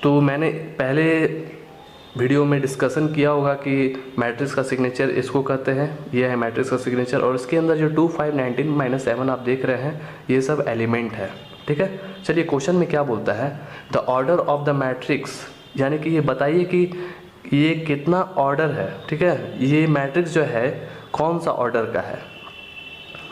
तो मैंने पहले वीडियो में डिस्कशन किया होगा कि मैट्रिक्स का सिग्नेचर इसको कहते हैं, ये है मैट्रिक्स का सिग्नेचर। और इसके अंदर जो 2 5 19 -7 आप देख रहे हैं ये सब एलिमेंट है, ठीक है। चलिए क्वेश्चन में क्या बोलता है, the order of the matrix, यानी कि ये बताइए कि ये कितना ऑर्डर है, ठीक है। ये मैट्रिक्स जो है कौन सा ऑर्डर का है।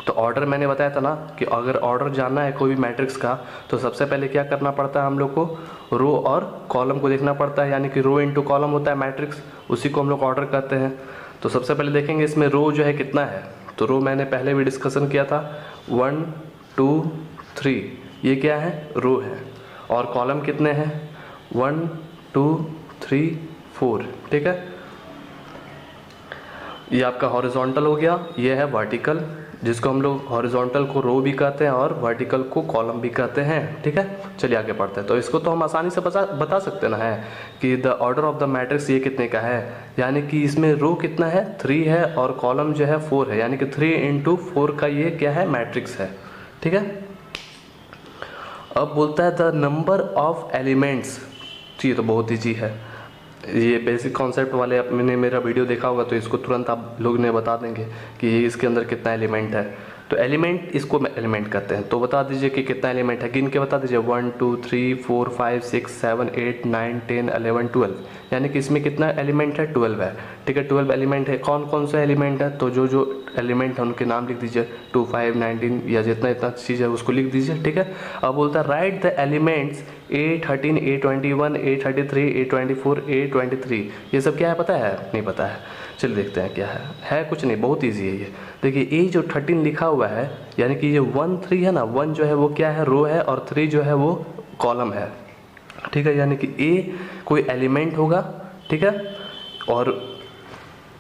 तो ऑर्डर मैंने बताया था ना कि अगर ऑर्डर जानना है कोई भी मैट्रिक्स का तो सबसे पहले क्या करना पड़ता है हम लोग को, रो और कॉलम को देखना पड़ता है, यानी कि रो इनटू कॉलम होता है मैट्रिक्स, उसी को हम लोग ऑर्डर कहते हैं। तो सबसे पहले देखेंगे इसमें रो जो है कितना है। तो रो मैंने पहले भी डिस्कशन किया था 1 2 3, ये क्या है, रो है। और कॉलम कितने हैं 1 2 3 4, ठीक है। ये आपका हॉरिजॉन्टल हो गया, ये है वर्टिकल, जिसको हम लोग हॉरिजॉन्टल को रो भी कहते हैं और वर्टिकल को कॉलम भी कहते हैं, ठीक है। चलिए आगे पढ़ते हैं। तो इसको तो हम आसानी से बता सकते ना है कि the order of the matrix ये कितने का है, यानी कि इसमें रो कितना है 3 है और कॉलम जो है 4 है, यानी कि 3 × 4 का ये क्या है, मैट्रिक्स है, ठीक है। अब बोलता है द नंबर ऑफ एलिमेंट्स, ये तो बहुत ईजी है, ये बेसिक कॉन्सेप्ट वाले आपने मेरा वीडियो देखा होगा तो इसको तुरंत आप लोग ने बता देंगे कि इसके अंदर कितना एलिमेंट है। तो एलिमेंट, इसको एलिमेंट कहते हैं। तो बता दीजिए कि कितना एलिमेंट है, गिन के बता दीजिए 1 2 3 4 5 6 7 8 9 10 11 12, यानी कि इसमें कितना एलिमेंट है 12 है, ठीक है। 12 एलिमेंट है। कौन कौन से एलिमेंट है, तो जो जो एलिमेंट है उनके नाम लिख दीजिए, 2 5 19 या जितना इतना चीज़ है उसको लिख दीजिए, ठीक है। अब बोलता है right the elements A 13 A 21 A 33 A 24 A 23, ये सब क्या है पता है, नहीं पता है। चलिए देखते हैं क्या है कुछ नहीं, बहुत इजी है ये। देखिए ए जो 13 लिखा हुआ है, यानी कि ये 1 3 है ना, 1 जो है वो क्या है, रो है, और 3 जो है वो कॉलम है, ठीक है। यानी कि ए कोई एलिमेंट होगा, ठीक है। और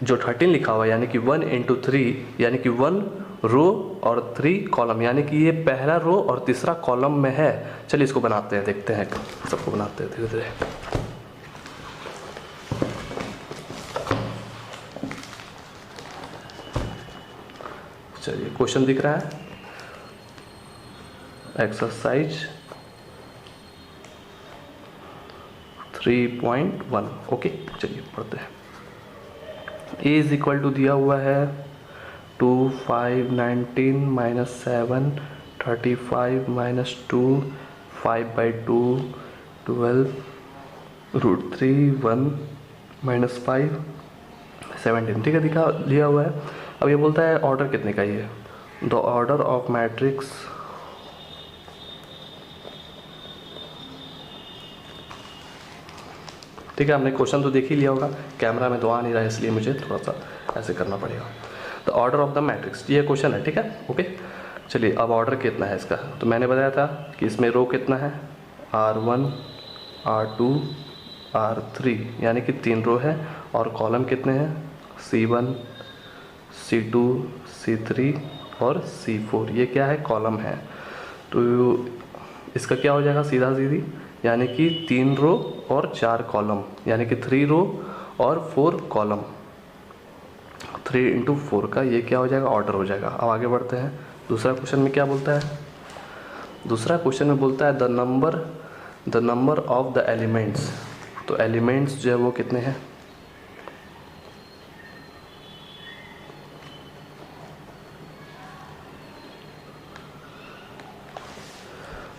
जो 13 लिखा हुआ है यानी कि 1 × 3, यानी कि 1 रो और 3 कॉलम, यानी कि ये पहला रो और तीसरा कॉलम में है। चलिए इसको बनाते हैं, देखते हैं, सबको बनाते हैं धीरे धीरे। चलिए क्वेश्चन दिख रहा है, एक्सरसाइज 3.1, ओके। चलिए पढ़ते हैं। ए इज इक्वल टू दिया हुआ है 2 5 19 -7 35 -2 5/2 12 √3 1 -5 17, ठीक है, दिया हुआ है। अब ये बोलता है ऑर्डर कितने का, ये द ऑर्डर ऑफ मैट्रिक्स ठीक है। हमने क्वेश्चन तो देख ही लिया होगा, कैमरा में तो आ नहीं रहा है इसलिए मुझे थोड़ा सा ऐसे करना पड़ेगा। The order of the matrix, ये क्वेश्चन है, ठीक है, ओके। चलिए अब ऑर्डर कितना है इसका, तो मैंने बताया था कि इसमें रो कितना है, R1 R2 R3, यानी कि 3 रो है, और कॉलम कितने हैं, C1 C2 C3 और C4, ये क्या है, कॉलम है। तो इसका क्या हो जाएगा, सीधा सीधी, यानी कि 3 रो और 4 कॉलम, यानी कि 3 रो और 4 कॉलम, 3 × 4 का ये क्या हो जाएगा, ऑर्डर हो जाएगा। अब आगे बढ़ते हैं। दूसरा क्वेश्चन में क्या बोलता है, दूसरा क्वेश्चन में बोलता है the number of the elements. तो एलिमेंट्स जो है वो कितने हैं,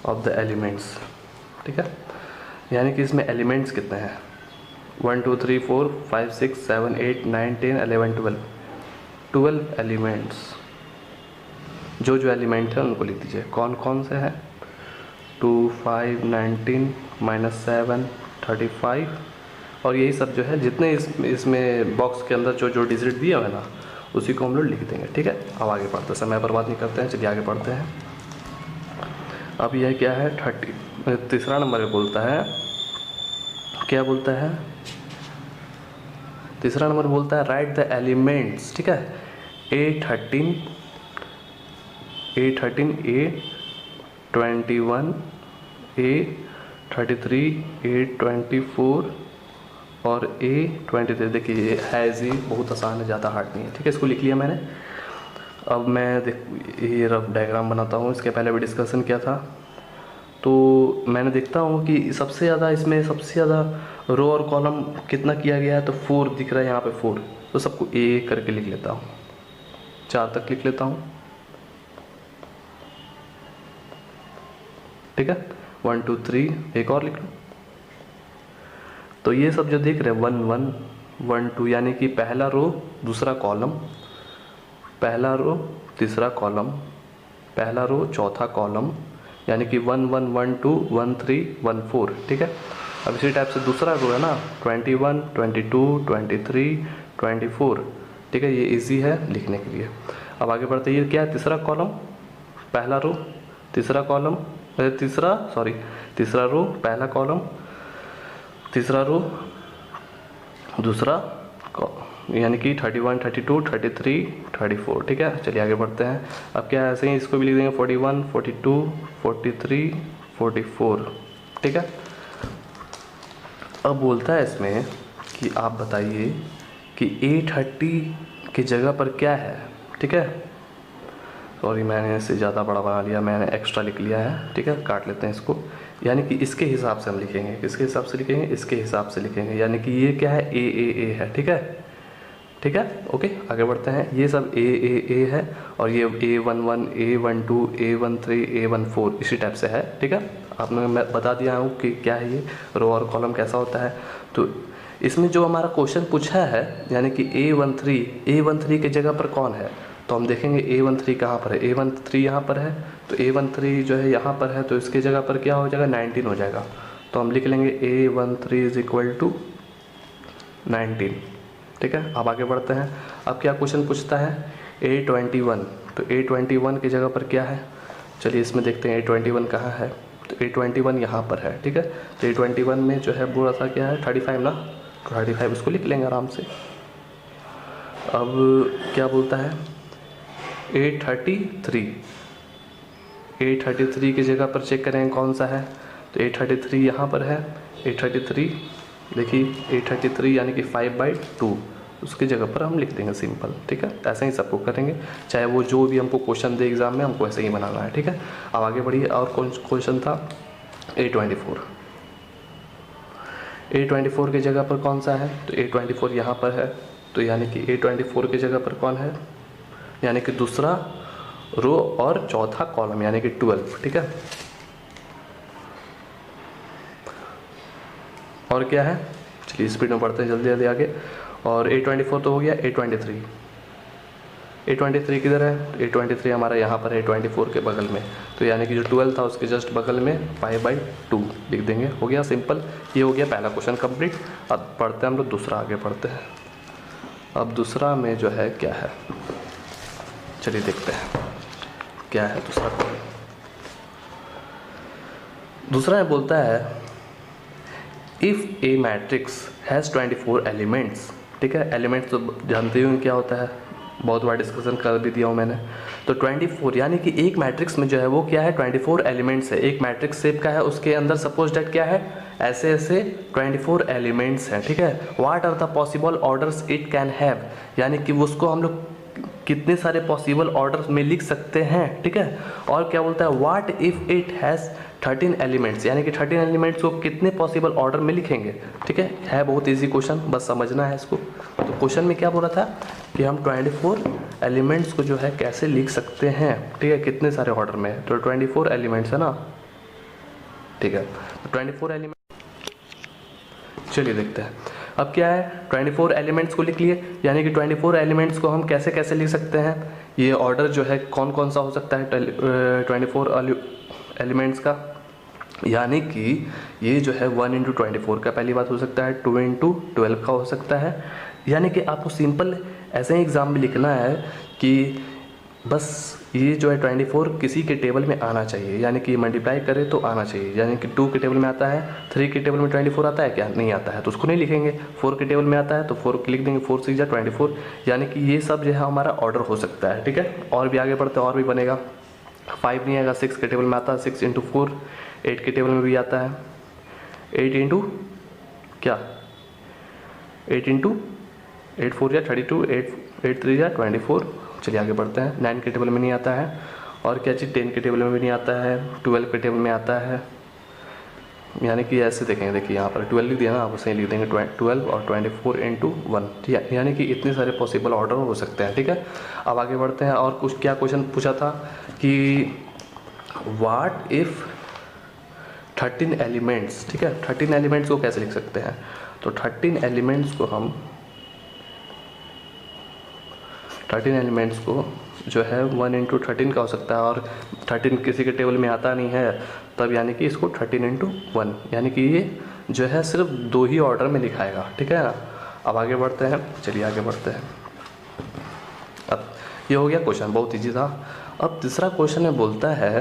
ऑफ द एलिमेंट्स, ठीक है, यानी कि इसमें एलिमेंट्स कितने हैं, 1 2 3 4 5 6 7 8 9 10 11 12 एलिमेंट्स। जो जो एलिमेंट है उनको लिख दीजिए, कौन कौन से हैं, 2 5 19 -7 35, और यही सब जो है जितने इसमें बॉक्स के अंदर जो जो डिजिट दिए हुए हैं ना, उसी को हम लोग लिख देंगे, ठीक है। अब आगे पढ़ते हैं, समय बर्बाद नहीं करते हैं, चलिए आगे पढ़ते हैं। अब यह क्या है 30, तीसरा नंबर पे बोलता है, क्या बोलता है, तीसरा नंबर बोलता है राइट द एलिमेंट्स, ठीक है। A13 A21 A33 A24 और A23। देखिए ये है जी, बहुत आसान है, ज़्यादा हार्ड नहीं है, ठीक है। इसको लिख लिया मैंने। अब मैं ये रफ डायग्राम बनाता हूँ, इसके पहले भी डिस्कशन किया था। तो मैंने देखता हूँ कि सबसे ज़्यादा इसमें सबसे ज़्यादा रो और कॉलम कितना किया गया है, तो 4 दिख रहा है यहाँ पे 4, तो सबको एक करके लिख लेता हूँ, 4 तक लिख लेता हूँ, ठीक है। 1 2 3 एक और लिख लो। तो ये सब जो देख रहे हैं 1 1 1 2 यानी कि पहला रो दूसरा कॉलम, पहला रो तीसरा कॉलम, पहला रो चौथा कॉलम, यानी कि 1 1 1 2 1 3 1 4, ठीक है। अब इसी टाइप से दूसरा रो है ना 21 22 23 24, ठीक है। ये इजी है लिखने के लिए। अब आगे बढ़ते हैं, ये क्या है, तीसरा कॉलम, पहला रो तीसरा कॉलम, तीसरा रो पहला कॉलम, तीसरा रो दूसरा, यानी कि 31 32 33 34, ठीक है। चलिए आगे बढ़ते हैं। अब क्या है, ऐसे ही इसको भी लिख देंगे 41 42 43 44, ठीक है। अब बोलता है इसमें कि आप बताइए कि A30 की जगह पर क्या है, ठीक है। सॉरी मैंने इससे ज़्यादा बड़ा बना लिया, मैंने एक्स्ट्रा लिख लिया है, ठीक है। काट लेते हैं इसको, यानी कि इसके हिसाब से हम लिखेंगे, किसके हिसाब से लिखेंगे, इसके हिसाब से लिखेंगे, यानी कि ये क्या है A है, ठीक है, ठीक है। ओके आगे बढ़ते हैं। ये सब A है और ये A11 A12 A13 A14 इसी टाइप से है, ठीक है। आपने मैं बता दिया हूँ कि क्या है ये रो और कॉलम कैसा होता है। तो इसमें जो हमारा क्वेश्चन पूछा है, यानी कि A13 की जगह पर कौन है, तो हम देखेंगे A13 कहाँ पर है, A13 यहाँ पर है, तो A13 जो है यहाँ पर है, तो इसकी जगह पर क्या हो जाएगा 19 हो जाएगा। तो हम लिख लेंगे A13 इज इक्वल टू 19, ठीक है। अब आगे बढ़ते हैं। अब क्या क्वेश्चन पूछता है A21, तो A21 की जगह पर क्या है, चलिए इसमें देखते हैं A21 कहाँ है। तो A21 यहाँ पर है, ठीक है। तो A21 में जो है पूरा सा क्या है 35 ना, 35 उसको लिख लेंगे आराम से। अब क्या बोलता है A33 की जगह पर चेक करेंगे कौन सा है, तो A33 यहाँ पर है। A33 देखिए A33 यानी कि 5/2 उसकी जगह पर हम लिख देंगे सिंपल, ठीक है। ऐसे ही सबको करेंगे, चाहे वो जो भी हमको क्वेश्चन दे एग्जाम में, हमको ऐसे ही बनाना है, ठीक है। अब आगे बढ़िए। और कौन क्वेश्चन था A24 की जगह पर कौन सा है, तो A24 यहाँ पर है, तो यानी कि A24 की जगह पर कौन है, यानी कि दूसरा रो और चौथा कॉलम, यानी कि 12, ठीक है। और क्या है, चलिए स्पीड में बढ़ते हैं जल्दी जल्दी आगे। और A24 तो हो गया। A23 किधर है, तो A23 हमारा यहाँ पर है A24 के बगल में, तो यानी कि जो 12 था उसके जस्ट बगल में 5/2 लिख देंगे, हो गया सिंपल। ये हो गया पहला क्वेश्चन कंप्लीट। अब पढ़ते हैं हम लोग दूसरा, आगे पढ़ते हैं। अब दूसरा में जो है क्या है, चलिए देखते हैं क्या है दूसरा। दूसरा में बोलता है if a matrix has 24 elements, ठीक है। एलिमेंट्स तो जानते ही हो क्या होता है, बहुत बार डिस्कशन कर भी दिया हूँ मैंने। तो 24 यानी कि एक मैट्रिक्स में जो है वो क्या है 24 एलिमेंट्स है। एक मैट्रिक्स शेप का है, उसके अंदर सपोज डेट क्या है ऐसे ऐसे 24 एलिमेंट्स हैं, ठीक है। What are the possible orders it can have, यानी कि उसको हम लोग कितने सारे पॉसिबल ऑर्डर्स में लिख सकते हैं, ठीक है। और क्या बोलता है what if it has 13 elements, यानी कि 13 एलिमेंट्स को कितने पॉसिबल ऑर्डर में लिखेंगे, ठीक है बहुत इजी क्वेश्चन, बस समझना है इसको। तो क्वेश्चन में क्या बोला था कि हम 24 एलिमेंट्स को जो है कैसे लिख सकते हैं, ठीक है, कितने सारे ऑर्डर में, तो 24 एलिमेंट्स है ना, ठीक है। तो 24 एलिमेंट, चलिए देखते हैं। अब क्या है 24 एलिमेंट्स को लिख लिए, यानी कि 24 एलिमेंट्स को हम कैसे कैसे लिख सकते हैं, ये ऑर्डर जो है कौन कौन सा हो सकता है 24 एलिमेंट्स का, यानी कि ये जो है 1 × 24 का पहली बात हो सकता है, 2 × 12 का हो सकता है। यानी कि आपको सिंपल ऐसे ही एग्ज़ाम में लिखना है कि बस ये जो है 24 किसी के टेबल में आना चाहिए, यानी कि मल्टीप्लाई करे तो आना चाहिए, यानी कि 2 के टेबल में आता है, 3 के टेबल में 24 आता है क्या, नहीं आता है, तो उसको नहीं लिखेंगे। 4 के टेबल में आता है तो 4 लिख देंगे, 4 6 24, यानी कि ये सब जो है हमारा ऑर्डर हो सकता है, ठीक है। और भी आगे बढ़ते हैं, और भी बनेगा। 5 नहीं आएगा, 6 के टेबल में आता है, 6 × 4, 8 के टेबल में भी आता है, 8 × क्या 8 × 8 4 या 32, 8 3 या 24। चलिए आगे बढ़ते हैं। 9 के टेबल में नहीं आता है, और क्या चीज़ 10 के टेबल में भी नहीं आता है, 12 के टेबल में आता है, यानी कि ऐसे देखेंगे, देखिए यहाँ पर 12 लिख दिया ना, आप उसे लिख देंगे 12 और 24 इंटू 1, ठीक है। यानी कि इतने सारे पॉसिबल ऑर्डर हो सकते हैं, ठीक है। अब आगे बढ़ते हैं। और कुछ क्या क्वेश्चन पूछा था कि व्हाट इफ़ 13 एलिमेंट्स, ठीक है। 13 एलिमेंट्स को कैसे लिख सकते हैं? तो 13 एलिमेंट्स को हम 13 एलिमेंट्स को जो है 1 इंटू 13 का हो सकता है, और 13 किसी के टेबल में आता नहीं है, तब यानी कि इसको 13 इंटू 1, यानी कि ये जो है सिर्फ 2 ही ऑर्डर में लिखाएगा, ठीक है ना। अब आगे बढ़ते हैं, चलिए आगे बढ़ते हैं। अब ये हो गया क्वेश्चन, बहुत ईजी था। अब तीसरा क्वेश्चन में बोलता है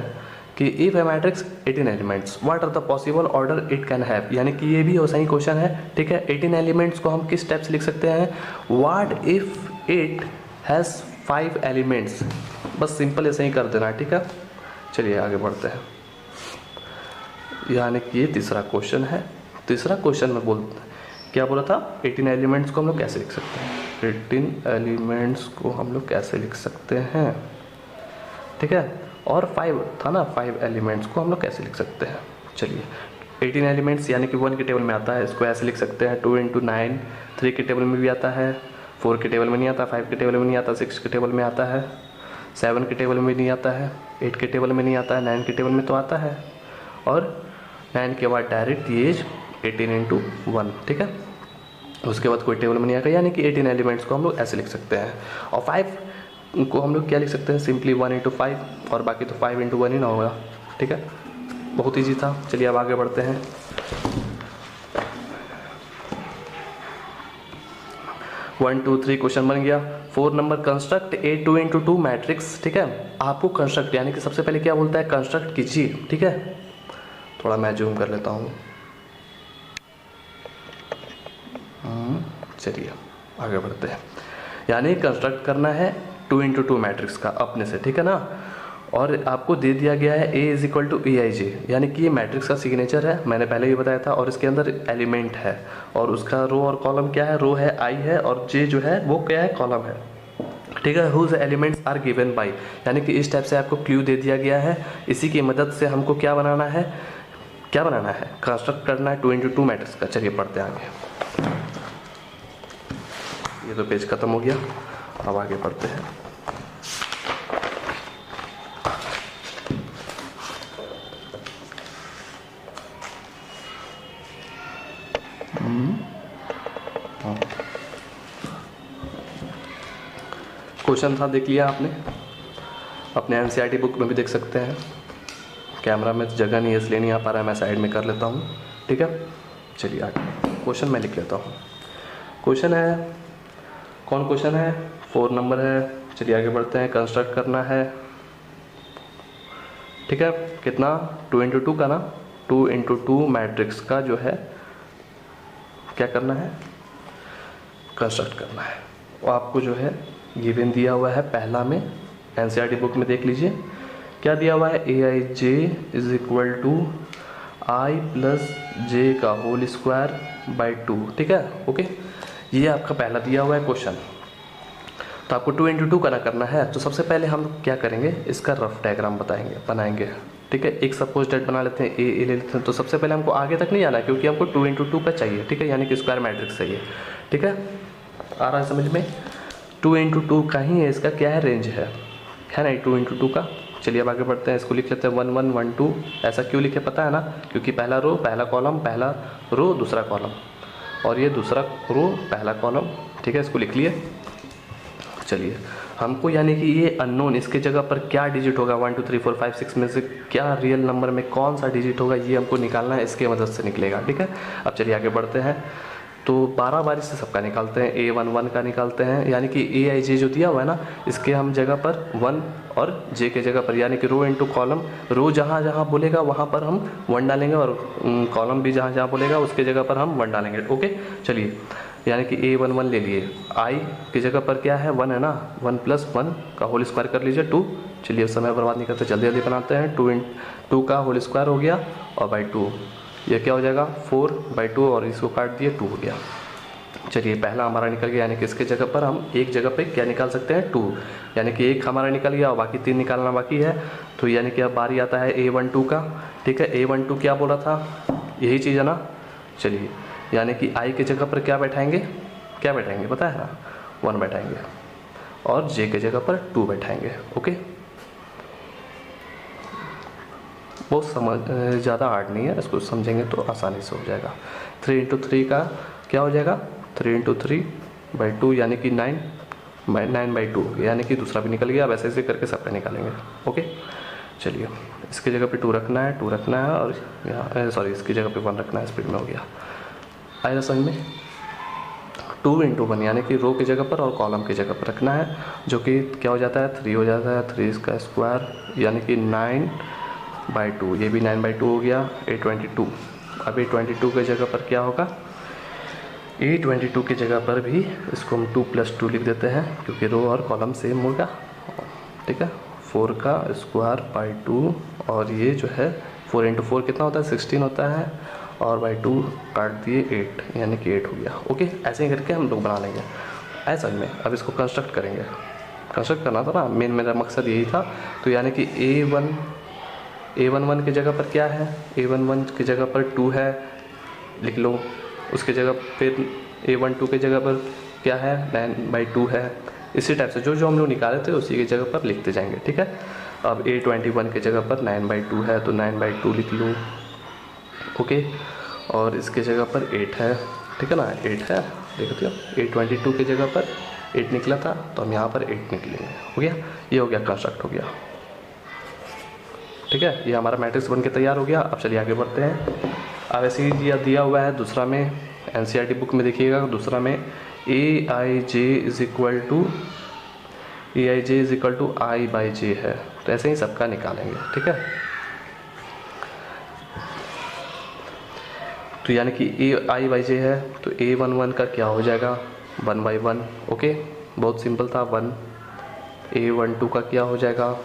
कि if a matrix 18 elements what are the possible order it can have, यानी कि ये भी वैसा ही क्वेश्चन है, ठीक है। 18 एलिमेंट्स को हम किस टाइप से लिख सकते हैं? What if it has 5 elements, बस सिंपल ऐसे ही कर देना, ठीक है। चलिए आगे बढ़ते हैं। यानी कि ये तीसरा क्वेश्चन है। तीसरा क्वेश्चन में क्या बोला था? 18 एलिमेंट्स को हम लोग कैसे लिख सकते हैं? 18 एलिमेंट्स को हम लोग कैसे लिख सकते हैं, ठीक है। और 5 था ना, 5 एलिमेंट्स को हम लोग कैसे लिख सकते हैं? चलिए 18 एलिमेंट्स यानी कि 1 के टेबल में आता है, इसको ऐसे लिख सकते हैं 2 इंटू 9, 3 के टेबल में भी आता है, 4 के टेबल में नहीं आता, 5 के टेबल में नहीं आता, 6 के टेबल में आता है, 7 के टेबल में नहीं आता है, 8 के टेबल में नहीं आता है, 9 के टेबल में तो आता है, और 9 के बाद डायरेक्ट ये 18 इंटू 1, ठीक है। उसके बाद कोई टेबल में नहीं आएगा, यानी कि 18 एलिमेंट्स को हम लोग ऐसे लिख सकते हैं। और 5 को हम लोग क्या लिख सकते हैं? सिंपली 1 इंटू 5, और बाकी तो 5 इंटू 1 ही ना होगा, ठीक है। बहुत ईजी था। चलिए अब आगे बढ़ते हैं। वन टू थ्री क्वेश्चन बन गया। 4 नंबर, कंस्ट्रक्ट ए 2 इंटू 2 मैट्रिक्स, ठीक है। आपको कंस्ट्रक्ट यानी कि सबसे पहले क्या बोलता है? कंस्ट्रक्ट कीजिए, ठीक है। थोड़ा मैं जूम कर लेता हूँ। चलिए आगे बढ़ते हैं। यानी कंस्ट्रक्ट करना है 2 इंटू 2 मैट्रिक्स का अपने से, ठीक है ना। और आपको दे दिया गया है A is equal to EIJ, यानी कि ये मैट्रिक्स का सिग्नेचर है, मैंने पहले भी बताया था। और इसके अंदर एलिमेंट है, और उसका रो और कॉलम क्या है? रो है I है, और J जो है वो क्या है? कॉलम है, ठीक है। Whose elements are given by, यानी कि इस टाइप से आपको क्लू दे दिया गया है। इसी की मदद से हमको क्या बनाना है? कंस्ट्रक्ट करना है 2 इंटू 2 मैट्रिक्स का। चलिए पढ़ते हैं आगे। ये तो पेज खत्म हो गया, अब आगे पढ़ते हैं। क्वेश्चन था, देख लिया आपने, अपने NCERT बुक में भी देख सकते हैं। कैमरा में जगह नहीं है इसलिए नहीं आ पा रहा है, मैं साइड में कर लेता हूँ, ठीक है। चलिए आगे क्वेश्चन मैं लिख लेता हूँ। क्वेश्चन है, कौन क्वेश्चन है? 4 नंबर है। चलिए आगे बढ़ते हैं। कंस्ट्रक्ट करना है, ठीक है। कितना? 2 इंटू 2 का ना, 2 इंटू 2 मैट्रिक्स का जो है क्या करना है? कंस्ट्रक्ट करना है। और आपको जो है गिवन दिया हुआ है पहला में, NCERT बुक में देख लीजिए क्या दिया हुआ है? AIJ is equal to I plus J का होल स्क्वायर बाई 2, ठीक है। ओके, ये आपका पहला दिया हुआ है क्वेश्चन। तो आपको 2 इंटू 2 करना है। तो सबसे पहले हम क्या करेंगे? इसका रफ डायग्राम बनाएंगे, ठीक है। एक सपोज डेट बना लेते हैं, ए ले लेते हैं। तो सबसे पहले हमको आगे तक नहीं आना है, क्योंकि हमको 2 इंटू 2 का चाहिए, ठीक है, यानी कि स्क्वायर मैट्रिक्स चाहिए, ठीक है। आ रहा है समझ में? 2 इंटू 2 का ही है, इसका क्या है? रेंज है ना 2 इंटू 2 का। चलिए अब आगे बढ़ते हैं। इसको लिख लेते हैं 1 1 1 2। ऐसा क्यों लिखे पता है ना? क्योंकि पहला रो पहला कॉलम, पहला रो दूसरा कॉलम, और ये दूसरा रो पहला कॉलम, ठीक है। इसको लिख लिए। चलिए हमको यानी कि ये अननोन, इसके जगह पर क्या डिजिट होगा? 1 2 3 4 5 6 में से क्या रियल नंबर में कौन सा डिजिट होगा, ये हमको निकालना है। इसके मदद से निकलेगा, ठीक है। अब चलिए आगे बढ़ते हैं। तो 12 बारी से सबका निकालते हैं। A11 का निकालते हैं, यानी कि AIJ जो दिया हुआ है ना, इसके हम जगह पर 1 और J के जगह पर, यानी कि रो इंटू कॉलम, रो जहाँ जहाँ बोलेगा वहाँ पर हम 1 डालेंगे, और कॉलम भी जहाँ जहाँ बोलेगा उसके जगह पर हम 1 डालेंगे, ओके। चलिए यानी कि A11 ले लिए, I की जगह पर क्या है? 1 है ना, 1 प्लस 1 का होल स्क्वायर कर लीजिए 2। चलिए समय बर्बाद नहीं करते, जल्दी जल्दी बनाते हैं। 2 का होल स्क्वायर हो गया, और बाई 2 ये क्या हो जाएगा? 4 बाई 2, और इसको काट दिए 2 हो गया। चलिए पहला हमारा निकल गया, यानी कि इसके जगह पर हम एक जगह पे क्या निकाल सकते हैं 2, यानी कि एक हमारा निकल गया और बाकी 3 निकालना बाकी है। तो यानी कि अब बारी आता है A12 का। ठीक है, A12 क्या बोला था, यही चीज़ है ना। चलिए यानी कि I के जगह पर क्या बैठाएंगे, क्या बैठाएंगे पता है ना, 1 बैठाएंगे और J के जगह पर 2 बैठाएंगे। ओके, बहुत समझ ज़्यादा हार्ड नहीं है, इसको समझेंगे तो आसानी से हो जाएगा। 3 इंटू 3 का क्या हो जाएगा, 3 इंटू 3/2 यानी कि 9/2, यानी कि दूसरा भी निकल गया। अब ऐसे ऐसे करके सबका निकालेंगे। ओके, चलिए इसकी जगह पे 2 रखना है, 2 रखना है और यहाँ सॉरी इसकी जगह पे 1 रखना है, स्पीड में हो गया। आया समझ में। 2 इंटू 1 यानी कि रो की जगह पर और कॉलम की जगह पर रखना है, जो कि क्या हो जाता है 3 हो जाता है। 3 का स्क्वायर यानी कि 9/2, ये भी 9/2 हो गया। A22, अब A22 की जगह पर क्या होगा, A22 की जगह पर भी इसको हम 2 + 2 लिख देते हैं, क्योंकि रो और कॉलम सेम होगा। ठीक है, 4 का स्क्वायर बाई 2 और ये जो है 4 इंटू 4 कितना होता है 16 होता है, और बाई 2 काट दिए 8 यानी कि 8 हो गया। ओके, ऐसे ही करके हम लोग बना लेंगे ऐसा में। अब इसको कंस्ट्रक्ट करेंगे, कंस्ट्रक्ट करना था ना, मेरा मकसद यही था। तो यानी कि A11 की जगह पर क्या है, A11 की जगह पर 2 है, लिख लो। उसके जगह फिर A12 की जगह पर क्या है 9/2 है। इसी टाइप से जो जो हम लोग निकाले थे उसी की जगह पर लिखते जाएंगे। ठीक है, अब A21 की जगह पर 9/2 है तो 9/2 लिख लूँ। ओके, और इसके जगह पर 8 है। ठीक है ना, 8 है, देखते हो A22 की जगह पर 8 निकला था तो हम यहाँ पर 8 निकलेंगे। हो गया, ये हो गया कंस्ट्रक्ट हो गया। ठीक है, ये हमारा मैट्रिक्स बन के तैयार हो गया। अब चलिए आगे बढ़ते हैं। अब ऐसे ही दिया हुआ है दूसरा में, NCERT बुक में देखिएगा दूसरा में AIJ is equal to I/J है। तो ऐसे ही सबका निकालेंगे। ठीक है, तो यानी कि I/J है तो A11 का क्या हो जाएगा 1/1। ओके, बहुत सिंपल था 1। A12 का क्या हो जाएगा,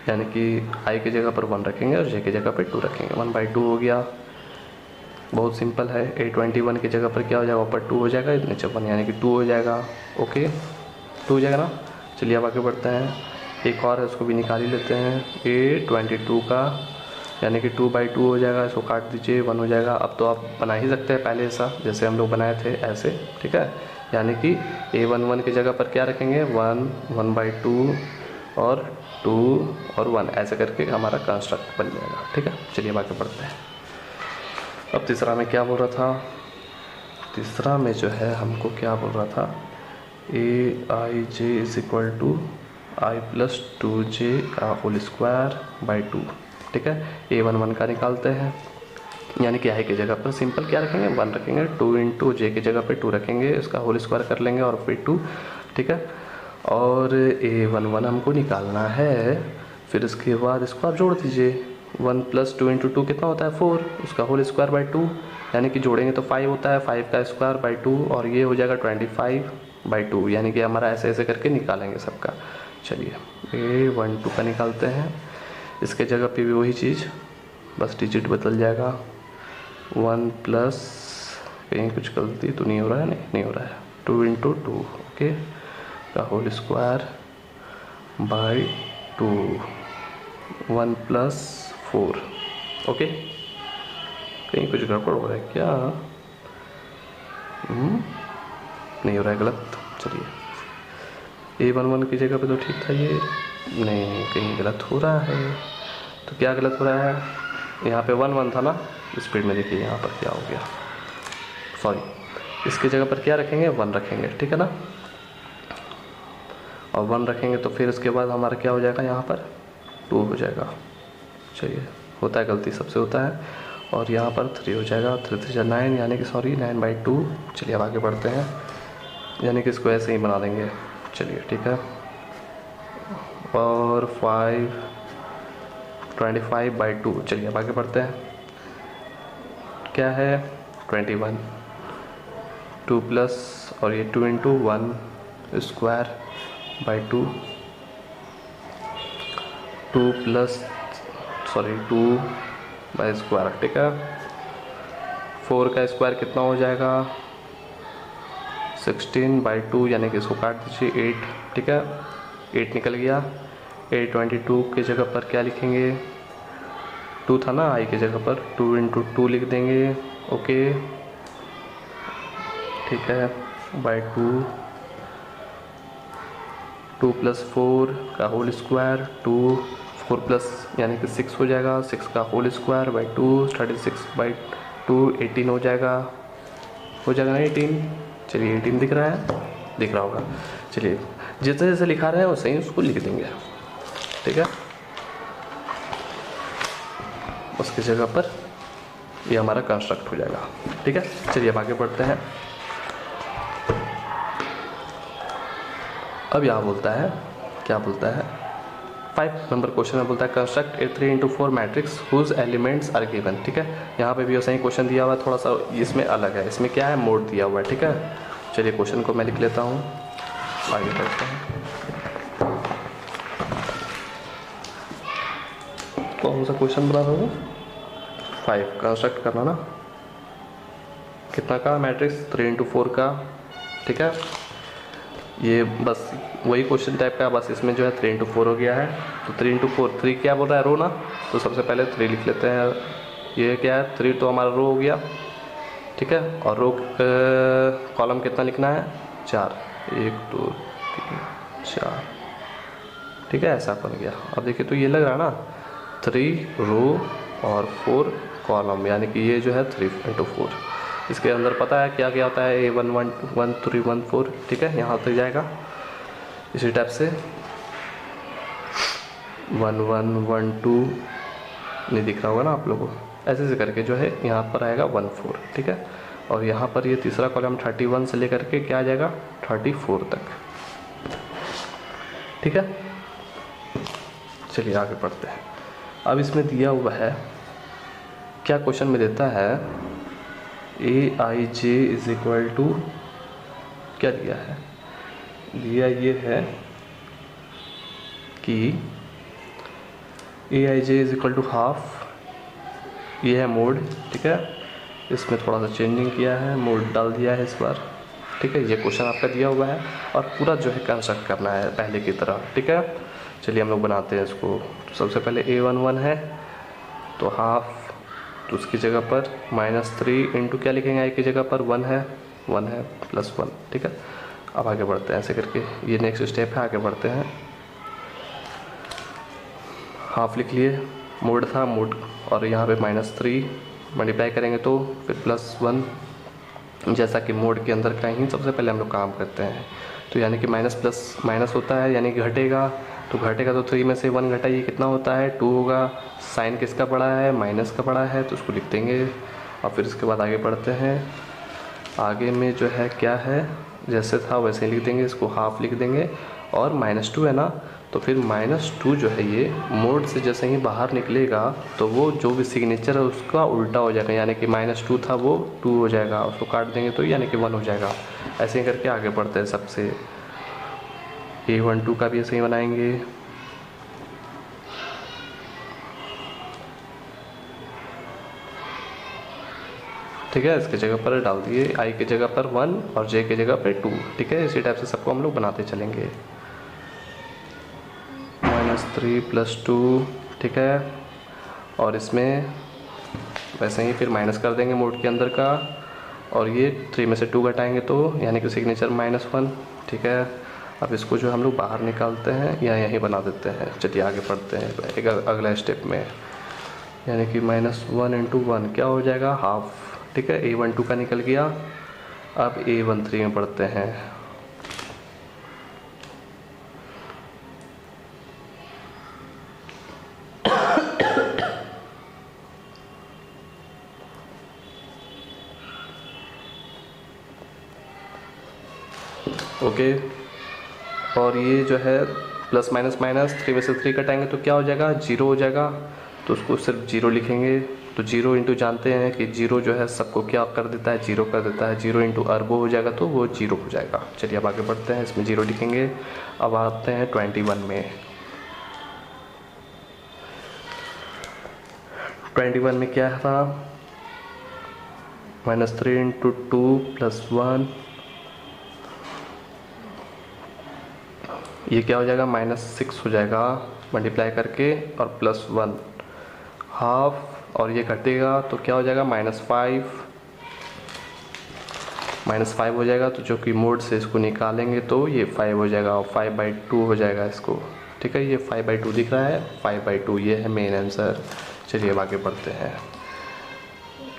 यानी कि I की जगह पर 1 रखेंगे और J की जगह पर 2 रखेंगे, 1/2 हो गया। बहुत सिंपल है। A21 की जगह पर क्या हो जाएगा, ऊपर 2 हो जाएगा, नीचे 1 यानी कि 2 हो जाएगा। ओके, 2 हो जाएगा ना। चलिए अब आगे बढ़ते हैं, एक और है उसको भी निकाल ही लेते हैं। A22 का यानी कि 2/2 हो जाएगा, इसको काट दीजिए 1 हो जाएगा। अब तो आप बना ही सकते हैं पहले ऐसा जैसे हम लोग बनाए थे ऐसे। ठीक है, यानी कि A11 की जगह पर क्या रखेंगे 1, 1/2 और 2 और 1, ऐसे करके हमारा कंस्ट्रक्ट बन जाएगा। ठीक है, चलिए आगे बढ़ते हैं। अब तीसरा में क्या बोल रहा था, तीसरा में जो है हमको क्या बोल रहा था AIJ is equal to I + 2J का होल स्क्वायर बाई 2। ठीक है, A11 का निकालते हैं, यानी कि I की जगह पर सिंपल क्या रखेंगे 1 रखेंगे, 2 इंटू J की जगह पे 2 रखेंगे, इसका होल स्क्वायर कर लेंगे और फिर 2। ठीक है, और A11 हमको निकालना है। फिर इसके बाद इसको आप जोड़ दीजिए, 1 + 2 इंटू 2 कितना होता है 4, उसका होल स्क्वायर बाई 2, यानी कि जोड़ेंगे तो 5 होता है, 5 का स्क्वायर बाई 2 और ये हो जाएगा 25/2, यानी कि हमारा ऐसे ऐसे करके निकालेंगे सबका। चलिए A12 का निकालते हैं, इसके जगह पे भी वही चीज़, बस डिजिट बदल जाएगा। 1 प्लस कहीं कुछ गलती तो नहीं हो रहा है, नहीं हो रहा है, 2 इंटू 2 ओके का होल स्क्वायर बाई 2, 1 + 4। ओके, कहीं कुछ गड़बड़ हो रहा है क्या, नहीं हो रहा है, गलत। चलिए A11 की जगह पे तो ठीक था ये, नहीं कहीं गलत हो रहा है। तो क्या गलत हो रहा है, यहाँ पे 1 1 था ना, स्पीड में देखिए यहाँ पर क्या हो गया, सॉरी इसकी जगह पर क्या रखेंगे 1 रखेंगे। ठीक है ना, और 1 रखेंगे तो फिर उसके बाद हमारा क्या हो जाएगा यहाँ पर 2 हो जाएगा। चलिए, होता है गलती, सबसे होता है। और यहाँ पर 3 हो जाएगा, 3 3 9 यानी कि 9/2। चलिए अब आगे बढ़ते हैं, यानी कि इसको ऐसे ही बना देंगे। चलिए ठीक है, और 25/2। चलिए अब आगे बढ़ते हैं, क्या है 21, 2 प्लस और ये 2 into 1 square by 2, 2 by square. ठीक है, 4 का स्क्वायर कितना हो जाएगा 16/2, यानी कि इसको काट दीजिए 8, ठीक है 8 निकल गया। 822 की जगह पर क्या लिखेंगे, 2 था ना आई की जगह पर, 2 × 2 लिख देंगे। ओके ठीक है, बाई 2, 2 + 4 का होल स्क्वायर, 2 4 प्लस यानी कि 6 हो जाएगा, 6 का होल स्क्वायर बाई 2, 36/2 18 हो जाएगा ना 18। चलिए 18 दिख रहा है, दिख रहा होगा। चलिए जैसे जैसे लिखा रहे हैं वैसे ही उसको लिख देंगे, ठीक है। उसकी जगह पर ये हमारा कंस्ट्रक्ट हो जाएगा, ठीक है। चलिए अब आगे बढ़ते हैं। अब यहाँ बोलता है, क्या बोलता है, 5 नंबर क्वेश्चन में बोलता है construct a 3×4 matrix whose elements are given, ठीक है। यहाँ पे भी वैसा ही क्वेश्चन दिया हुआ है, थोड़ा सा इसमें अलग है। इसमें क्या है, मोड दिया हुआ है, ठीक है। चलिए क्वेश्चन को मैं लिख लेता हूँ, आगे बढ़ते हैं। कौन सा क्वेश्चन बना रहा हूँ, 5 कंस्ट्रक्ट करना ना, कितना का मैट्रिक्स 3×4 का, ठीक है। ये बस वही क्वेश्चन टाइप का, बस इसमें जो है 3×4 हो गया है। तो 3×4, 3 क्या बोल रहा है, रो ना, तो सबसे पहले 3 लिख लेते हैं। ये क्या है, 3 तो हमारा रो हो गया, ठीक है। और रो कॉलम कितना लिखना है, 4, 1 2 3 4, ठीक है, ऐसा बन गया। अब देखिए तो ये लग रहा है ना, 3 रो और 4 कॉलम, यानी कि ये जो है 3×4। इसके अंदर पता है क्या क्या होता है, A1 1 2 1 3 1 4, ठीक है, यहाँ तक जाएगा। इसी टाइप से 1 1 1 2 नहीं दिख रहा होगा ना आप लोगों को, ऐसे से करके जो है यहाँ पर आएगा 1 4, ठीक है। और यहाँ पर ये तीसरा कॉलम 31 से लेकर के क्या आ जाएगा 34 तक, ठीक है। चलिए आगे पढ़ते हैं। अब इसमें दिया हुआ है, क्या क्वेश्चन में देता है, AIJ = क्या दिया है, दिया ये है कि AIJ = हाफ, ये है मोड, ठीक है। इसमें थोड़ा सा चेंजिंग किया है, मोड डाल दिया है इस बार, ठीक है। ये क्वेश्चन आपका दिया हुआ है और पूरा जो है कंस्ट्रक्ट करना है पहले की तरह, ठीक है। चलिए हम लोग बनाते हैं इसको। तो सबसे पहले A1 1 है तो हाफ, तो उसकी जगह पर -3 इंटू क्या लिखेंगे, आई की जगह पर 1 है +1, ठीक है। अब आगे बढ़ते हैं ऐसे करके, ये नेक्स्ट स्टेप है, आगे बढ़ते हैं। हाफ लिख लिए, मोड था मोड, और यहाँ पे -3 मल्टीप्लाई करेंगे तो फिर +1, जैसा कि मोड के अंदर का ही सबसे पहले हम लोग काम करते हैं। तो यानी कि माइनस प्लस माइनस होता है, यानी घटेगा, तो घटेगा तो 3 में से 1 घटाइए, कितना होता है 2 होगा। साइन किसका बड़ा है, माइनस का बड़ा है, तो उसको लिख देंगे। और फिर इसके बाद आगे बढ़ते हैं। आगे में जो है क्या है, जैसे था वैसे ही लिख देंगे, इसको हाफ लिख देंगे। और -2 है ना, तो फिर -2 जो है ये मोड से जैसे ही बाहर निकलेगा तो वो जो भी सिग्नेचर है उसका उल्टा हो जाएगा, यानी कि -2 था वो 2 हो जाएगा, उसको काट देंगे तो यानी कि 1 हो जाएगा। ऐसे ही करके आगे बढ़ते हैं सबसे। A12 का भी ऐसे ही बनाएंगे। ठीक है, इसके जगह पर डाल दिए, I की जगह पर 1 और J की जगह पर 2। ठीक है, इसी टाइप से सबको हम लोग बनाते चलेंगे। -3 + 2, ठीक है। और इसमें वैसे ही फिर माइनस कर देंगे मोड के अंदर का, और ये 3 में से 2 घटाएंगे तो यानी कि सिग्नेचर -1। ठीक है, अब इसको जो हम लोग बाहर निकालते हैं या यहीं बना देते हैं। चलिए आगे बढ़ते हैं एक अगला स्टेप में, यानी कि -1 × 1 क्या हो जाएगा, हाफ। ठीक है, A12 का निकल गया। अब A13 में पढ़ते हैं। ओके, और ये जो है प्लस माइनस माइनस 3 में से 3 कटाएंगे तो क्या हो जाएगा, 0 हो जाएगा। तो उसको सिर्फ 0 लिखेंगे। तो 0 इंटू जानते हैं कि 0 जो है सबको क्या कर देता है, 0 कर देता है। 0 इंटू अरबों हो जाएगा तो वो 0 हो जाएगा। चलिए अब आगे बढ़ते हैं, इसमें 0 लिखेंगे। अब आते हैं 21 में। 21 में क्या था, -3 इंटू 2 प्लस 1, ये क्या हो जाएगा -6 हो जाएगा मल्टीप्लाई करके, और प्लस 1 हाफ, और ये घटेगा तो क्या हो जाएगा -5 हो जाएगा। तो जो कि मोड से इसको निकालेंगे तो ये 5 हो जाएगा, और 5/2 हो जाएगा इसको। ठीक है, ये 5/2 दिख रहा है, 5/2 ये है मेन आंसर। चलिए अब आगे बढ़ते हैं।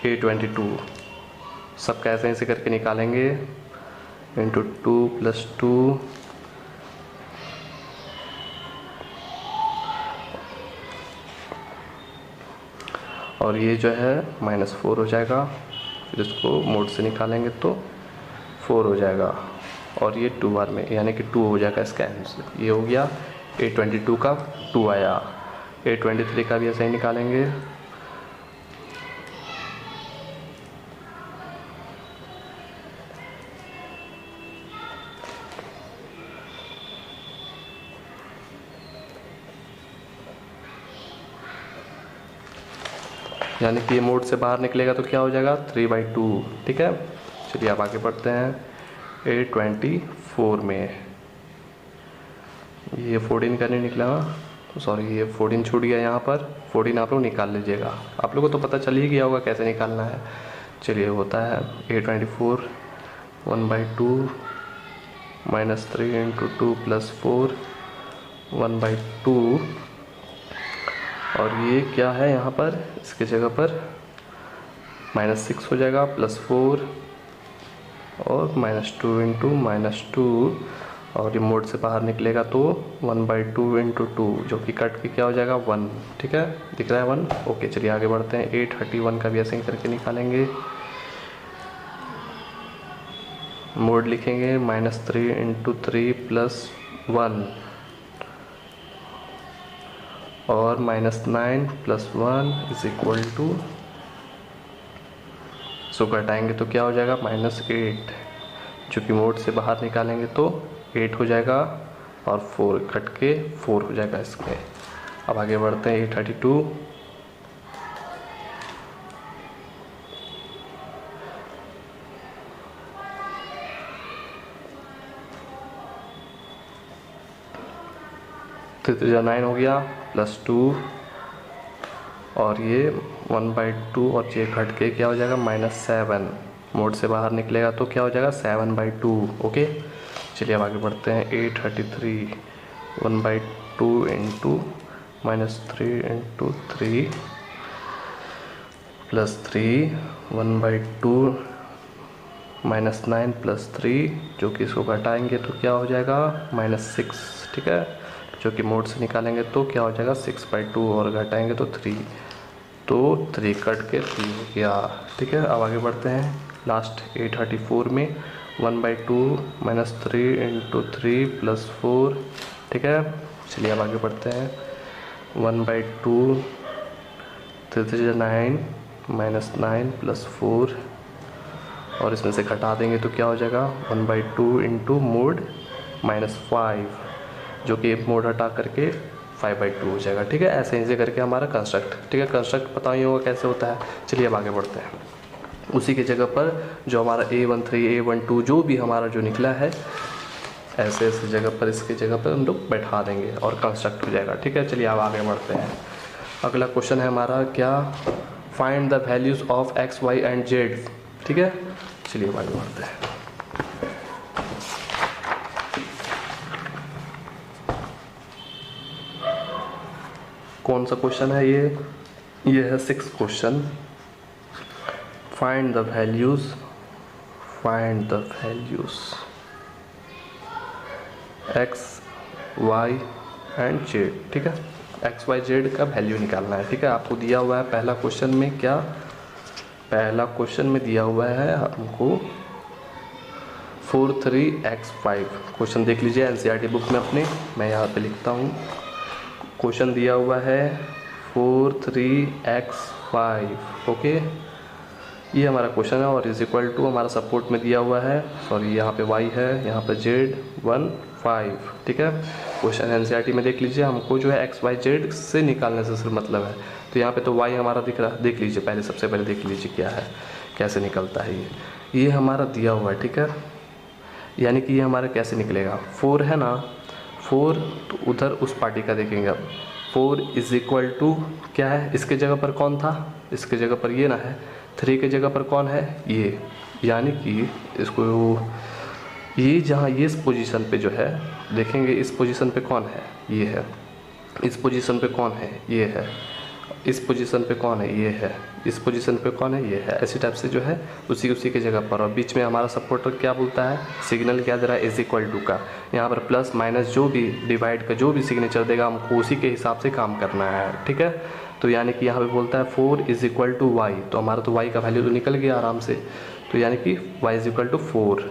A22 सब कैसे ऐसे करके निकालेंगे, इंटू 2 प्लस 2, और ये जो है -4 हो जाएगा। फिर इसको मोड से निकालेंगे तो 4 हो जाएगा, और ये 2 बार में यानी कि 2 हो जाएगा इसका आंसर। ये हो गया A22 का 2 आया। A23 का भी ऐसे ही निकालेंगे, यानी कि ये मोड से बाहर निकलेगा तो क्या हो जाएगा 3/2। ठीक है, चलिए अब आगे बढ़ते हैं। A24 में ये 14 का नहीं निकला, सॉरी ये 14 छूट गया यहाँ पर। 14 आप लोग निकाल लीजिएगा, आप लोगों को तो पता चल ही गया होगा कैसे निकालना है। चलिए होता है A24 1/2 -3 इंटू 2 प्लस 4 1/2, और ये क्या है यहाँ पर, इसके जगह पर -6 हो जाएगा, +4 और -2 इंटू -2, और ये मोड से बाहर निकलेगा तो 1/2 इंटू 2, जो कि कट के क्या हो जाएगा 1। ठीक है, दिख रहा है 1। ओके, चलिए आगे बढ़ते हैं। A31 का भी ऐसे ही करके निकालेंगे, मोड लिखेंगे -3 इंटू 3 प्लस 1, और -9 प्लस 1 इज इक्वल टू, सो घटाएंगे तो क्या हो जाएगा -8, जो कि मोड से बाहर निकालेंगे तो 8 हो जाएगा, और 4 कट के 4 हो जाएगा इसमें। अब आगे बढ़ते हैं A32 9 हो गया, +2, और ये 1/2, और ये घट के क्या हो जाएगा -7, मोड से बाहर निकलेगा तो क्या हो जाएगा 7/2। ओके, चलिए अब आगे बढ़ते हैं। A33 1/2 into -3 into 3 plus 3 1/2 -9 plus 3, जो कि इसको घटाएंगे तो क्या हो जाएगा -6। ठीक है, जो कि मोड से निकालेंगे तो क्या हो जाएगा 6/2, और घटाएंगे तो 3, तो 3 कट के 3 हो गया। ठीक है, अब आगे बढ़ते हैं लास्ट A34 में 1/2 -3 इंटू 3 प्लस 4। ठीक है, चलिए अब आगे बढ़ते हैं। 1/2 3 9 -9 प्लस 4, और इसमें से घटा देंगे तो क्या हो जाएगा 1/2 इंटू मोड -5, जो कि मोड हटा करके 5/2 हो जाएगा। ठीक है, ऐसे ऐसे करके हमारा कंस्ट्रक्ट। ठीक है, कंस्ट्रक्ट पता ही होगा कैसे होता है। चलिए अब आगे बढ़ते हैं। उसी की जगह पर जो हमारा A13 A12 जो भी हमारा जो निकला है, ऐसे ऐसे जगह पर इसकी जगह पर हम लोग बैठा देंगे और कंस्ट्रक्ट हो जाएगा। ठीक है, चलिए अब आगे बढ़ते हैं। अगला क्वेश्चन है हमारा क्या, find the values of x, y and z। ठीक है, चलिए अब आगे बढ़ते हैं। कौन सा क्वेश्चन है ये है 6th question. Find the values x, y and z। ठीक है, x, y, z का वैल्यू निकालना है। ठीक है, आपको दिया हुआ है पहला क्वेश्चन में क्या, पहला क्वेश्चन में दिया हुआ है हमको 43x5। क्वेश्चन देख लीजिए NCERT बुक में अपने, मैं यहाँ पे लिखता हूँ। क्वेश्चन दिया हुआ है 43x5। ओके, ये हमारा क्वेश्चन है, और इज इक्वल टू हमारा सपोर्ट में दिया हुआ है, सॉरी यहाँ पे y है, यहाँ पे z 1 5, ठीक है। क्वेश्चन एनसीईआरटी में देख लीजिए, हमको जो है एक्स वाई जेड से निकालने से सिर्फ मतलब है। तो यहाँ पे तो वाई हमारा दिख रहा है, देख लीजिए पहले, सबसे पहले देख लीजिए क्या है, कैसे निकलता है ये हमारा दिया हुआ है, ठीक है। यानी कि ये हमारा कैसे निकलेगा, 4 है ना, 4 तो उधर उस पार्टी का देखेंगे अब। 4 इज इक्वल टू क्या है, इसके जगह पर कौन था, इसके जगह पर ये ना है, 3 के जगह पर कौन है ये, यानी कि इसको ये जहाँ ये इस पोजीशन पे जो है देखेंगे, इस पोजीशन पे कौन है, ये है। इस पोजीशन पे कौन है, ये है। इस पोजीशन पे कौन है, ये है। इस पोजीशन पे कौन है, ये है। ऐसी टाइप से जो है उसी के जगह पर, और बीच में हमारा सपोर्टर क्या बोलता है, सिग्नल क्या दे रहा है, इज इक्वल टू का। यहाँ पर प्लस माइनस जो भी डिवाइड का जो भी सिग्नेचर देगा हमको उसी के हिसाब से काम करना है, ठीक है। तो यानी कि यहाँ पे बोलता है 4 इज इक्वल टू वाई, तो हमारा तो वाई का वैल्यू तो निकल गया आराम से, तो यानी कि वाई इज इक्वल टू 4।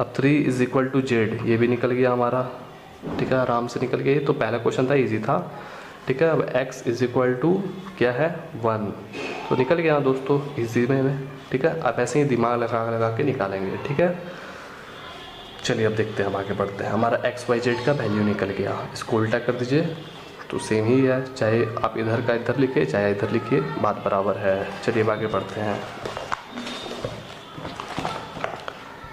अब 3 इज इक्वल टू जेड, ये भी निकल गया हमारा, ठीक है, आराम से निकल गया। ये तो पहला क्वेश्चन था, इजी था, ठीक है। अब x इज इक्वल टू क्या है 1, तो निकल गया दोस्तों इजी में, ठीक है। अब ऐसे ही दिमाग लगा के निकालेंगे, ठीक है। चलिए अब देखते हैं, हम आगे बढ़ते हैं। हमारा एक्स वाई जेड का वैल्यू निकल गया, इसको उल्टा कर दीजिए तो सेम ही है, चाहे आप इधर का इधर लिखिए चाहे इधर लिखिए, बात बराबर है। चलिए अब आगे बढ़ते हैं।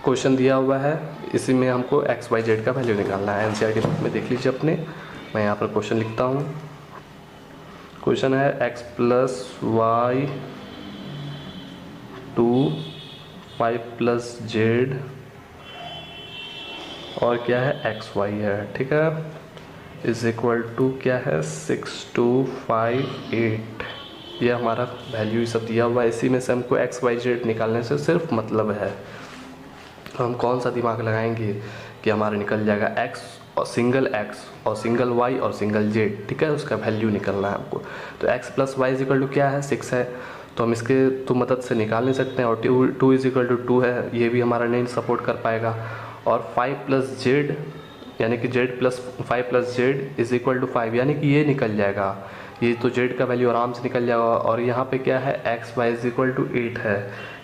क्वेश्चन दिया हुआ है, इसी में हमको एक्स वाई जेड का वैल्यू निकालना है। एनसीईआरटी बुक में देख लीजिए अपने, मैं यहाँ पर क्वेश्चन लिखता हूँ। क्वेश्चन है x plus y 2 5 plus z और क्या है एक्स वाई है, ठीक है, इज इक्वल टू क्या है 6 2 5 8। ये हमारा वैल्यू सब दिया हुआ है, इसी में से हमको एक्स वाई जेड निकालने से सिर्फ मतलब है। हम कौन सा दिमाग लगाएंगे कि हमारा निकल जाएगा x और सिंगल x और सिंगल y और सिंगल z, ठीक है, उसका वैल्यू निकलना है हमको। तो x plus y is equal to क्या है 6 है, तो हम इसके तो मदद से निकाल नहीं सकते हैं। और 2 इज इक्वल टू 2 है, ये भी हमारा नहीं सपोर्ट कर पाएगा। और 5 प्लस जेड यानी कि z plus 5 plus z is equal to 5, यानी कि ये निकल जाएगा, ये तो z का वैल्यू आराम से निकल जाएगा। और यहाँ पे क्या है x y is equal to 8 है,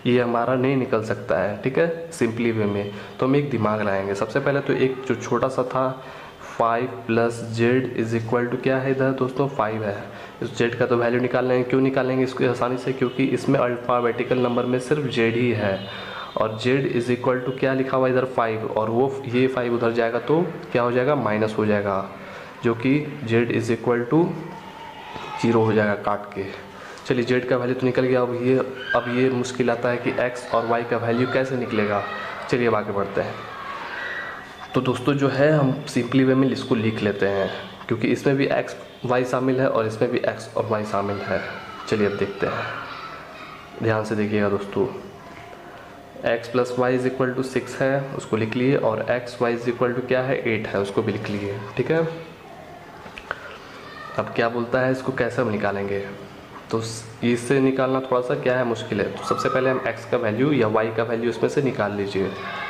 ये हमारा नहीं निकल सकता है, ठीक है, सिंपली वे में। तो हम एक दिमाग लगाएंगे। सबसे पहले तो एक जो छोटा सा था 5 plus z is equal to क्या है इधर दोस्तों 5 है, इस जेड का तो वैल्यू निकालेंगे। क्यों निकालेंगे इसको आसानी से, क्योंकि इसमें अल्फ़ाबेटिकल नंबर में सिर्फ जेड ही है, और जेड इज इक्वल टू क्या लिखा हुआ इधर 5, और वो ये 5 उधर जाएगा तो क्या हो जाएगा माइनस हो जाएगा, जो कि जेड इज इक्वल टू 0 हो जाएगा काट के। चलिए जेड का वैल्यू तो निकल गया। अब ये मुश्किल आता है कि एक्स और वाई का वैल्यू कैसे निकलेगा। चलिए अब आगे बढ़ते हैं। तो दोस्तों जो है हम सिंपली वे में इसको लिख लेते हैं, क्योंकि इसमें भी एक्स वाई शामिल है और इसमें भी एक्स और वाई शामिल है। चलिए अब देखते हैं, ध्यान से देखिएगा दोस्तों। x plus y is equal to 6 है, उसको लिख लिए, और x y is equal to क्या है 8 है, उसको भी लिख लिए, ठीक है। अब क्या बोलता है, इसको कैसे हम निकालेंगे, तो इससे निकालना थोड़ा सा क्या है मुश्किल है। तो सबसे पहले हम x का वैल्यू या y का वैल्यू इसमें से निकाल लीजिए,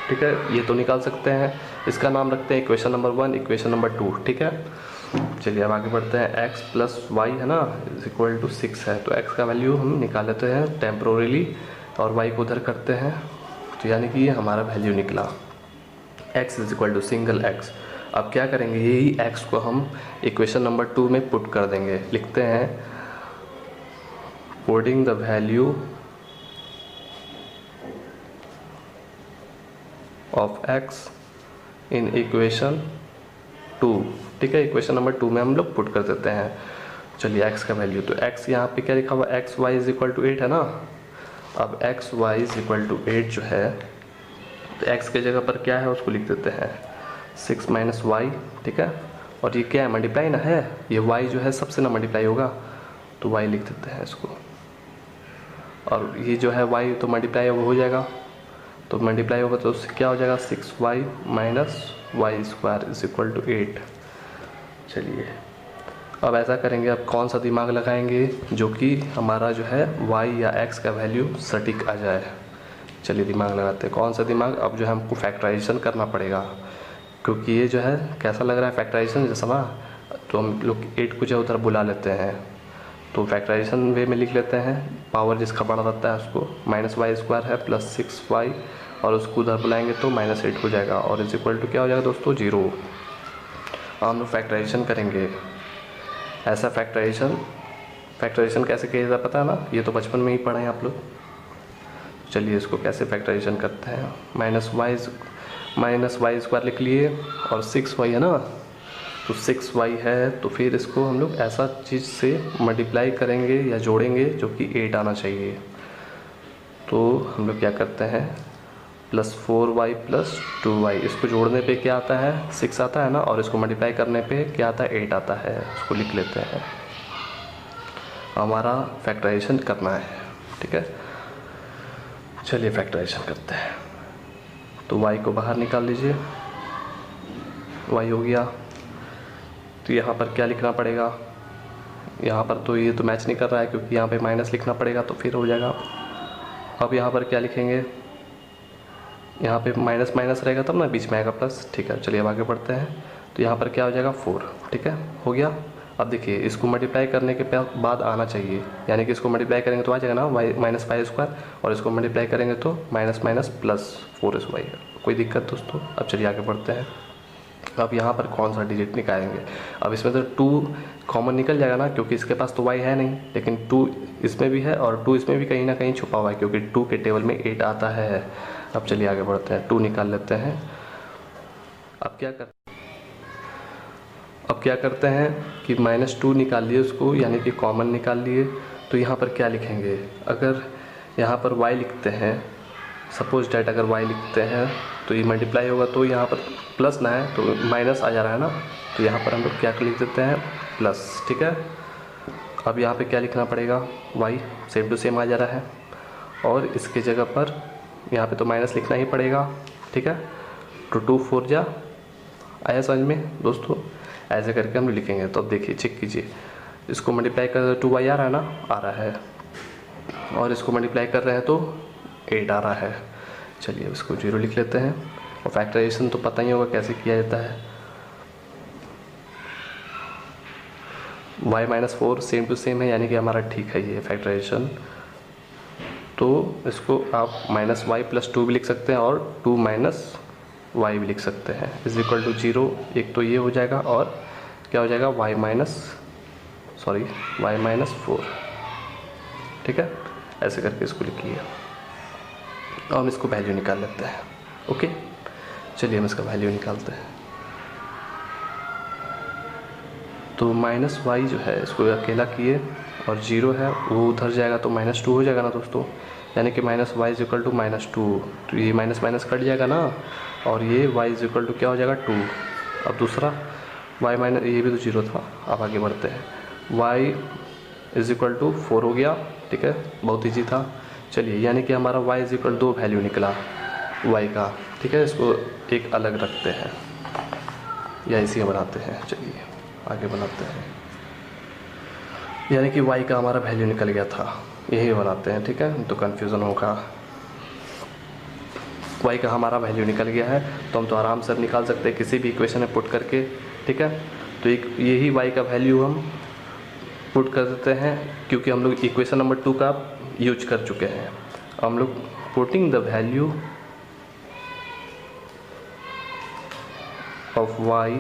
ठीक है, ये तो निकाल सकते हैं। इसका नाम रखते हैं इक्वेशन नंबर 1, इक्वेशन नंबर 2, ठीक है। चलिए अब आगे बढ़ते हैं। x प्लस वाई है ना इज इक्वल टू 6 है, तो x का वैल्यू हम निकाल लेते हैं टेम्पोरली और y को उधर करते हैं, तो यानी कि ये हमारा वैल्यू निकला x is equal to single x। अब क्या करेंगे, यही x को हम इक्वेशन नंबर 2 में पुट कर देंगे। लिखते हैं putting the value of x in equation 2, ठीक है, इक्वेशन नंबर 2 में हम लोग पुट कर देते हैं। चलिए x का वैल्यू, तो x यहाँ पे क्या लिखा हुआ x y is equal to 8 है ना। अब x y is equal to 8 जो है, तो x के जगह पर क्या है उसको लिख देते हैं 6 माइनस वाई, ठीक है। और ये क्या है मल्टीप्लाई ना है, ये y जो है सबसे ना मल्टीप्लाई होगा, तो y लिख देते हैं इसको। और ये जो है y तो मल्टीप्लाई हो जाएगा, तो मल्टीप्लाई होगा तो उससे क्या हो जाएगा 6y minus y square is equal to 8। चलिए अब ऐसा करेंगे, अब कौन सा दिमाग लगाएंगे जो कि हमारा जो है y या x का वैल्यू सटीक आ जाए। चलिए दिमाग लगाते हैं, कौन सा दिमाग, अब जो है हमको फैक्टराइजेशन करना पड़ेगा, क्योंकि ये जो है कैसा लग रहा है फैक्टराइजेशन जैसा ना, तो हम लोग 8 को जो उधर बुला लेते हैं, तो फैक्टराइजेशन वे में लिख लेते हैं, पावर जिसका बड़ा रहता है उसको -y² है प्लस 6y, और उसको उधर बुलाएंगे तो -8 हो जाएगा, और इज इक्वल टू क्या हो जाएगा दोस्तों 0। हम लोग फैक्टराइजेशन करेंगे। ऐसा फैक्टराइजेशन कैसे किया जाता पता है ना, ये तो बचपन में ही पढ़े हैं आप लोग। चलिए इसको कैसे फैक्टराइजेशन करते हैं। -y² लिख लिए और 6y है ना, तो 6y है, तो फिर इसको हम लोग ऐसा चीज़ से मल्टीप्लाई करेंगे या जोड़ेंगे जो कि 8 आना चाहिए। तो हम लोग क्या करते हैं, +4y + 2y, इसको जोड़ने पे क्या आता है 6 आता है ना, और इसको मल्टीप्लाई करने पे क्या आता है 8 आता है। उसको लिख लेते हैं, हमारा फैक्टराइजेशन करना है, ठीक है। चलिए फैक्टराइजेशन करते हैं। तो y को बाहर निकाल लीजिए, y हो गया। तो यहाँ पर क्या लिखना पड़ेगा, यहाँ पर तो ये तो मैच नहीं कर रहा है क्योंकि यहाँ पे माइनस लिखना पड़ेगा, तो फिर हो जाएगा। अब यहाँ पर क्या लिखेंगे, यहाँ पे माइनस माइनस रहेगा तब ना बीच में आएगा प्लस, ठीक है। चलिए अब आगे बढ़ते हैं। तो यहाँ पर क्या हो जाएगा 4, ठीक है, हो गया। अब देखिए इसको मल्टीप्लाई करने के बाद आना चाहिए, यानी कि इसको मल्टीप्लाई करेंगे तो आ जाएगा ना -y², और इसको मल्टीप्लाई करेंगे तो -+4y। कोई दिक्कत दोस्तों। अब चलिए आगे बढ़ते हैं। अब यहाँ पर कौन सा डिजिट निकालेंगे, अब इसमें तो 2 कॉमन निकल जाएगा ना, क्योंकि इसके पास तो y है नहीं, लेकिन 2 इसमें भी है और 2 इसमें भी कहीं ना कहीं छुपा हुआ है, क्योंकि 2 के टेबल में 8 आता है। अब चलिए आगे बढ़ते हैं, 2 निकाल लेते हैं। अब क्या करते हैं कि -2 निकाल लिए उसको, यानी कि कॉमन निकाल लिए। तो यहाँ पर क्या लिखेंगे, अगर यहाँ पर y लिखते हैं, सपोज डैट अगर y लिखते हैं तो ये मल्टीप्लाई होगा, तो यहाँ पर प्लस ना है तो माइनस आ जा रहा है ना, तो यहाँ पर हम लोग क्या लिख देते हैं प्लस, ठीक है। अब यहाँ पे क्या लिखना पड़ेगा, y सेम टू सेम आ जा रहा है, और इसके जगह पर यहाँ पे तो माइनस लिखना ही पड़ेगा, ठीक है। तो 2 4 जा आया समझ में दोस्तों, ऐसे करके हम लिखेंगे। तो अब देखिए चेक कीजिए, इसको मल्टीप्लाई कर 2y आ रहा है ना, आ रहा है, और इसको मल्टीप्लाई कर रहे हैं तो 8 आ रहा है। चलिए इसको 0 लिख लेते हैं। और फैक्टराइजेशन तो पता ही होगा कैसे किया जाता है, y-4 सेम टू सेम है, यानी कि हमारा ठीक है ये फैक्टराइजेशन। तो इसको आप -y + 2 भी लिख सकते हैं और 2 - y भी लिख सकते हैं, इज इक्वल टू 0। एक तो ये हो जाएगा, और क्या हो जाएगा y-4, ठीक है। ऐसे करके इसको लिखिए, और हम इसको वैल्यू निकाल लेते हैं। ओके, चलिए हम इसका वैल्यू निकालते हैं। तो -y जो है इसको अकेला किए, और 0 है वो उधर जाएगा तो -2 हो जाएगा ना दोस्तों, यानी कि -y = -2। तो ये माइनस माइनस कट जाएगा ना, और ये y = क्या हो जाएगा 2। अब दूसरा y- ये भी तो 0 था। अब आगे बढ़ते हैं, y = 4 हो गया, ठीक है, बहुत ईजी था। चलिए यानी कि हमारा y = 2 वैल्यू निकला y का, ठीक है। इसको एक अलग रखते हैं या इसी बनाते हैं। चलिए आगे बनाते हैं, यानी कि y का हमारा वैल्यू निकल गया था, यही बनाते हैं, ठीक है, तो कन्फ्यूज़न होगा। y का हमारा वैल्यू निकल गया है, तो हम तो आराम से निकाल सकते हैं किसी भी इक्वेशन में पुट करके, ठीक है। तो यही y का वैल्यू हम पुट कर देते हैं, क्योंकि हम लोग इक्वेशन नंबर 2 का यूज कर चुके हैं। हम लोग putting the value of y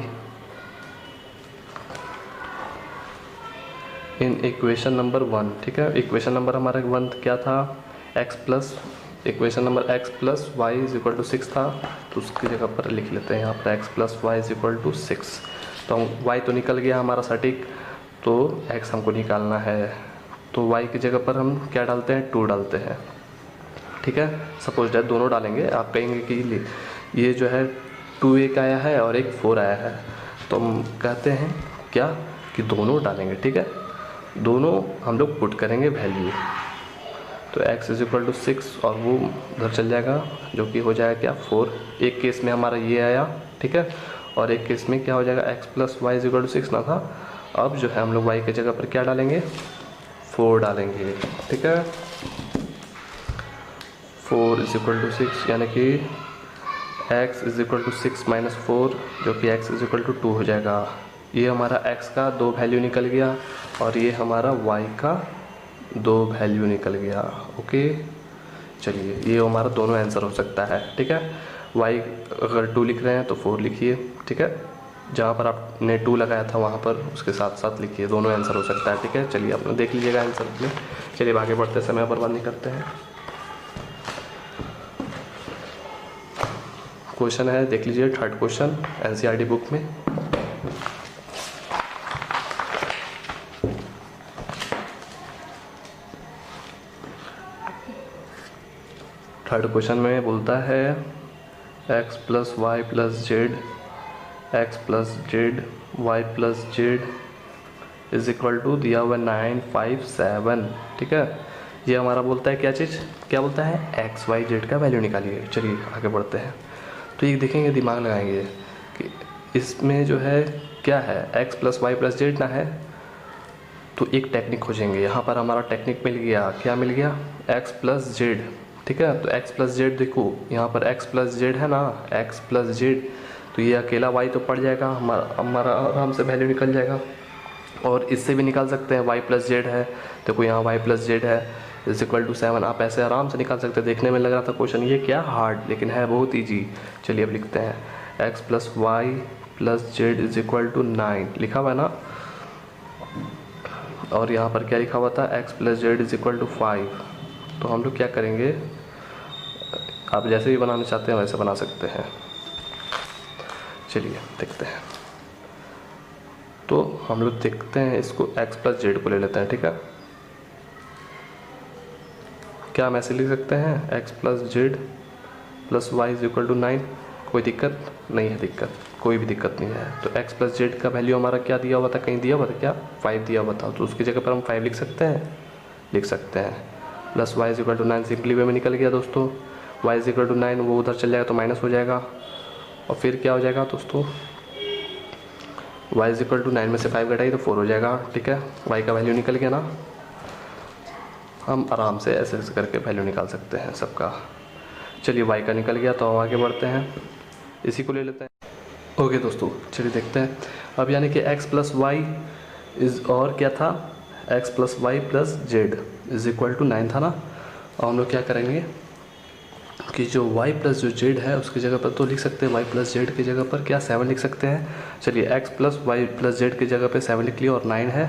in equation number 1, ठीक है। इक्वेशन नंबर हमारा 1 क्या था, इक्वेशन नंबर x + y = 6 था, तो उसकी जगह पर लिख लेते हैं यहाँ पर x + y = 6। तो हम y तो निकल गया हमारा सटीक, तो x हमको निकालना है, तो y की जगह पर हम क्या डालते हैं 2 डालते हैं, ठीक है। सपोज डैट दोनों डालेंगे, आप कहेंगे कि ये जो है 2 एक आया है और एक 4 आया है, तो हम कहते हैं क्या कि दोनों डालेंगे, ठीक है। दोनों हम लोग पुट करेंगे वैल्यू, तो x = 6 और वो उधर चल जाएगा, जो कि हो जाएगा क्या 4। एक केस में हमारा ये आया, ठीक है, और एक केस में क्या हो जाएगा x + y = 6 ना था। अब जो है हम लोग y की जगह पर क्या डालेंगे 4 डालेंगे, ठीक है। 4 = 6, यानी कि x = 6 - 4, जो कि x = 2 हो जाएगा, ये हमारा x का 2 वैल्यू निकल गया और ये हमारा y का 2 वैल्यू निकल गया। ओके, चलिए ये हमारा दोनों आंसर हो सकता है। ठीक है, y अगर 2 लिख रहे हैं तो 4 लिखिए। ठीक है, जहाँ पर आपने 2 लगाया था वहाँ पर उसके साथ साथ लिखिए, दोनों आंसर हो सकता है। ठीक है, चलिए अपना देख लीजिएगा आंसर में। चलिए आगे बढ़ते समय बर्बाद नहीं करते हैं। क्वेश्चन है, देख लीजिए 3rd क्वेश्चन एनसीईआरटी बुक में। थर्ड क्वेश्चन में बोलता है x plus y plus z, x plus z y plus z is equal to दिया हुआ 957। ठीक है, ये हमारा बोलता है क्या चीज़, क्या बोलता है एक्स वाई जेड का वैल्यू निकालिए। चलिए आगे बढ़ते हैं। तो ये देखेंगे, दिमाग लगाएंगे कि इसमें जो है क्या है, x plus y plus z ना है, तो एक टेक्निक खोजेंगे। यहाँ पर हमारा टेक्निक मिल गया, क्या मिल गया, एक्स प्लस जेड। ठीक है, तो x प्लस जेड देखो, यहाँ पर x प्लस जेड है ना, x प्लस जेड, तो ये अकेला y तो पड़ जाएगा, हमारा आराम से वैल्यू निकल जाएगा। और इससे भी निकाल सकते हैं, y प्लस जेड है, देखो यहाँ y प्लस जेड है इज इक्वल टू 7, आप ऐसे आराम से निकाल सकते हैं। देखने में लग रहा था क्वेश्चन ये क्या हार्ड, लेकिन है बहुत ईजी। चलिए अब लिखते हैं x plus y plus z is equal to 9, लिखा हुआ है ना, और यहाँ पर क्या लिखा हुआ था, x plus z is equal to 5। तो हम लोग क्या करेंगे, आप जैसे भी बनाना चाहते हैं वैसे बना सकते हैं। चलिए देखते हैं। तो हम लोग देखते हैं इसको, x प्लस जेड को ले लेते हैं। ठीक है, क्या हम ऐसे लिख सकते हैं, x plus z plus y is equal to 9, कोई दिक्कत नहीं है, कोई भी दिक्कत नहीं है। तो x प्लस जेड का वैल्यू हमारा क्या दिया हुआ था, कहीं दिया हुआ था क्या, 5 दिया हुआ था, तो उसकी जगह पर हम 5 लिख सकते हैं, लिख सकते हैं। Plus y is equal to 9 simply way में निकल गया दोस्तों, y इज इक्वल टू 9, वो उधर चल जाएगा तो माइनस हो जाएगा, और फिर क्या हो जाएगा दोस्तों, y इज इक्वल टू 9 में से 5 घटाई तो 4 हो जाएगा। ठीक है, y का वैल्यू निकल गया ना, हम आराम से ऐसे ऐसे करके वैल्यू निकाल सकते हैं सबका। चलिए y का निकल गया, तो हम आगे बढ़ते हैं, इसी को ले लेते हैं। ओके दोस्तों, चलिए देखते हैं अब, यानी कि x प्लस वाई इज, और क्या था, x plus y plus z is equal to 9 था ना, और हम लोग क्या करेंगे कि जो y प्लस जो जेड है उसकी जगह पर तो लिख सकते हैं, y प्लस जेड की जगह पर क्या 7 लिख सकते हैं। चलिए x plus y plus z की जगह पे 7 लिख लिया और 9 है,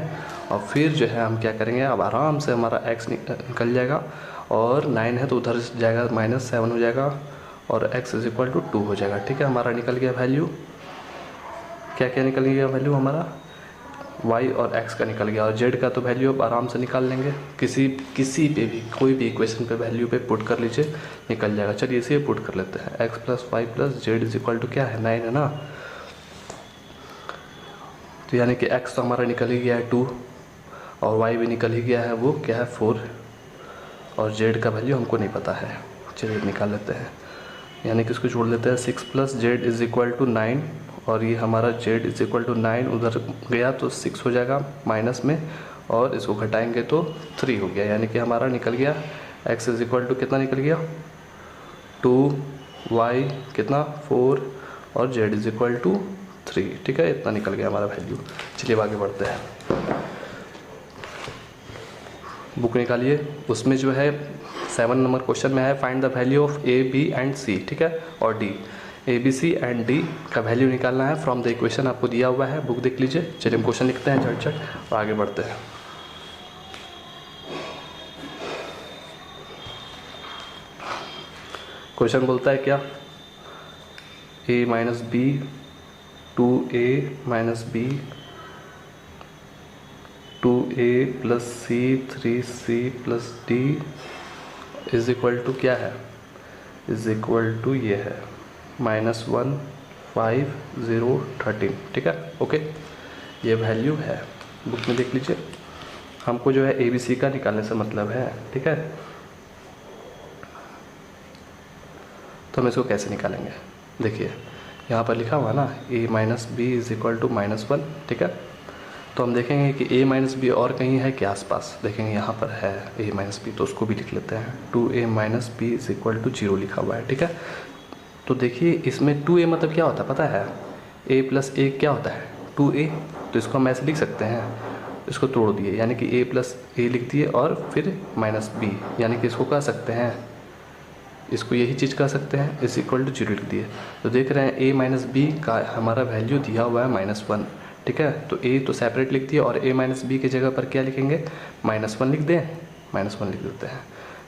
और फिर जो है हम क्या करेंगे, अब आराम से हमारा x निकल जाएगा, और 9 है तो उधर जाएगा -7 हो जाएगा, और x इज इक्वल टू 2 हो जाएगा। ठीक है, हमारा निकल गया वैल्यू, क्या क्या निकल गया वैल्यू हमारा, y और x का निकल गया, और z का तो वैल्यू अब आराम से निकाल लेंगे, किसी पे भी कोई भी इक्वेशन पे वैल्यू पे पुट कर लीजिए, निकल जाएगा। चलिए इसे पुट कर लेते हैं, x plus y plus z is equal to क्या है, 9 है ना, तो यानी कि x तो हमारा निकल ही गया है 2, और y भी निकल ही गया है, वो क्या है 4, और z का वैल्यू हमको नहीं पता है। चलिए निकाल लेते हैं, यानी कि इसको जोड़ लेते हैं, 6 plus z is equal to 9, और ये हमारा z इज इक्वल टू 9 उधर गया तो 6 हो जाएगा माइनस में, और इसको घटाएंगे तो 3 हो गया, यानी कि हमारा निकल गया x इज इक्वल टू कितना निकल गया 2, y कितना 4, और z इज इक्वल टू 3। ठीक है, इतना निकल गया हमारा वैल्यू। चलिए आगे बढ़ते हैं, बुक निकालिए, उसमें जो है 7 नंबर क्वेश्चन में है, find the value of a b and c. ठीक है, और D, a b c and d का वैल्यू निकालना है फ्रॉम द इक्वेशन, आपको दिया हुआ है, बुक देख लीजिए। चलिए हम क्वेश्चन लिखते हैं झट और आगे बढ़ते हैं। क्वेश्चन बोलता है क्या, a minus b 2a minus b 2a plus c 3c plus d is equal to क्या है, इज इक्वल टू ये है -1 5 0 13। ठीक है, ओके, ये वैल्यू है, बुक में देख लीजिए। हमको जो है ABC का निकालने से मतलब है। ठीक है, तो हम इसको कैसे निकालेंगे, देखिए यहाँ पर लिखा हुआ ना, a minus b is equal to -1। ठीक है, तो हम देखेंगे कि a माइनस बी और कहीं है क्या आसपास, देखेंगे यहाँ पर है a माइनस बी, तो उसको भी लिख लेते हैं, 2a minus b is equal to 0 लिखा हुआ है। ठीक है, तो देखिए इसमें 2a मतलब क्या होता है पता है, a प्लस a क्या होता है 2a, तो इसको हम ऐसे लिख सकते हैं, इसको तोड़ दिए यानी कि a प्लस ए लिख दिए और फिर माइनस b, यानी कि इसको कह सकते हैं, इसको यही चीज़ कह सकते हैं, इस इक्वल टू 0 लिख दिए। तो देख रहे हैं a माइनस बी का हमारा वैल्यू दिया हुआ है -1, ठीक है। तो a तो सेपरेट लिख दिए और a माइनस बी की जगह पर क्या लिखेंगे, -1 लिख दें, -1 लिख देते हैं,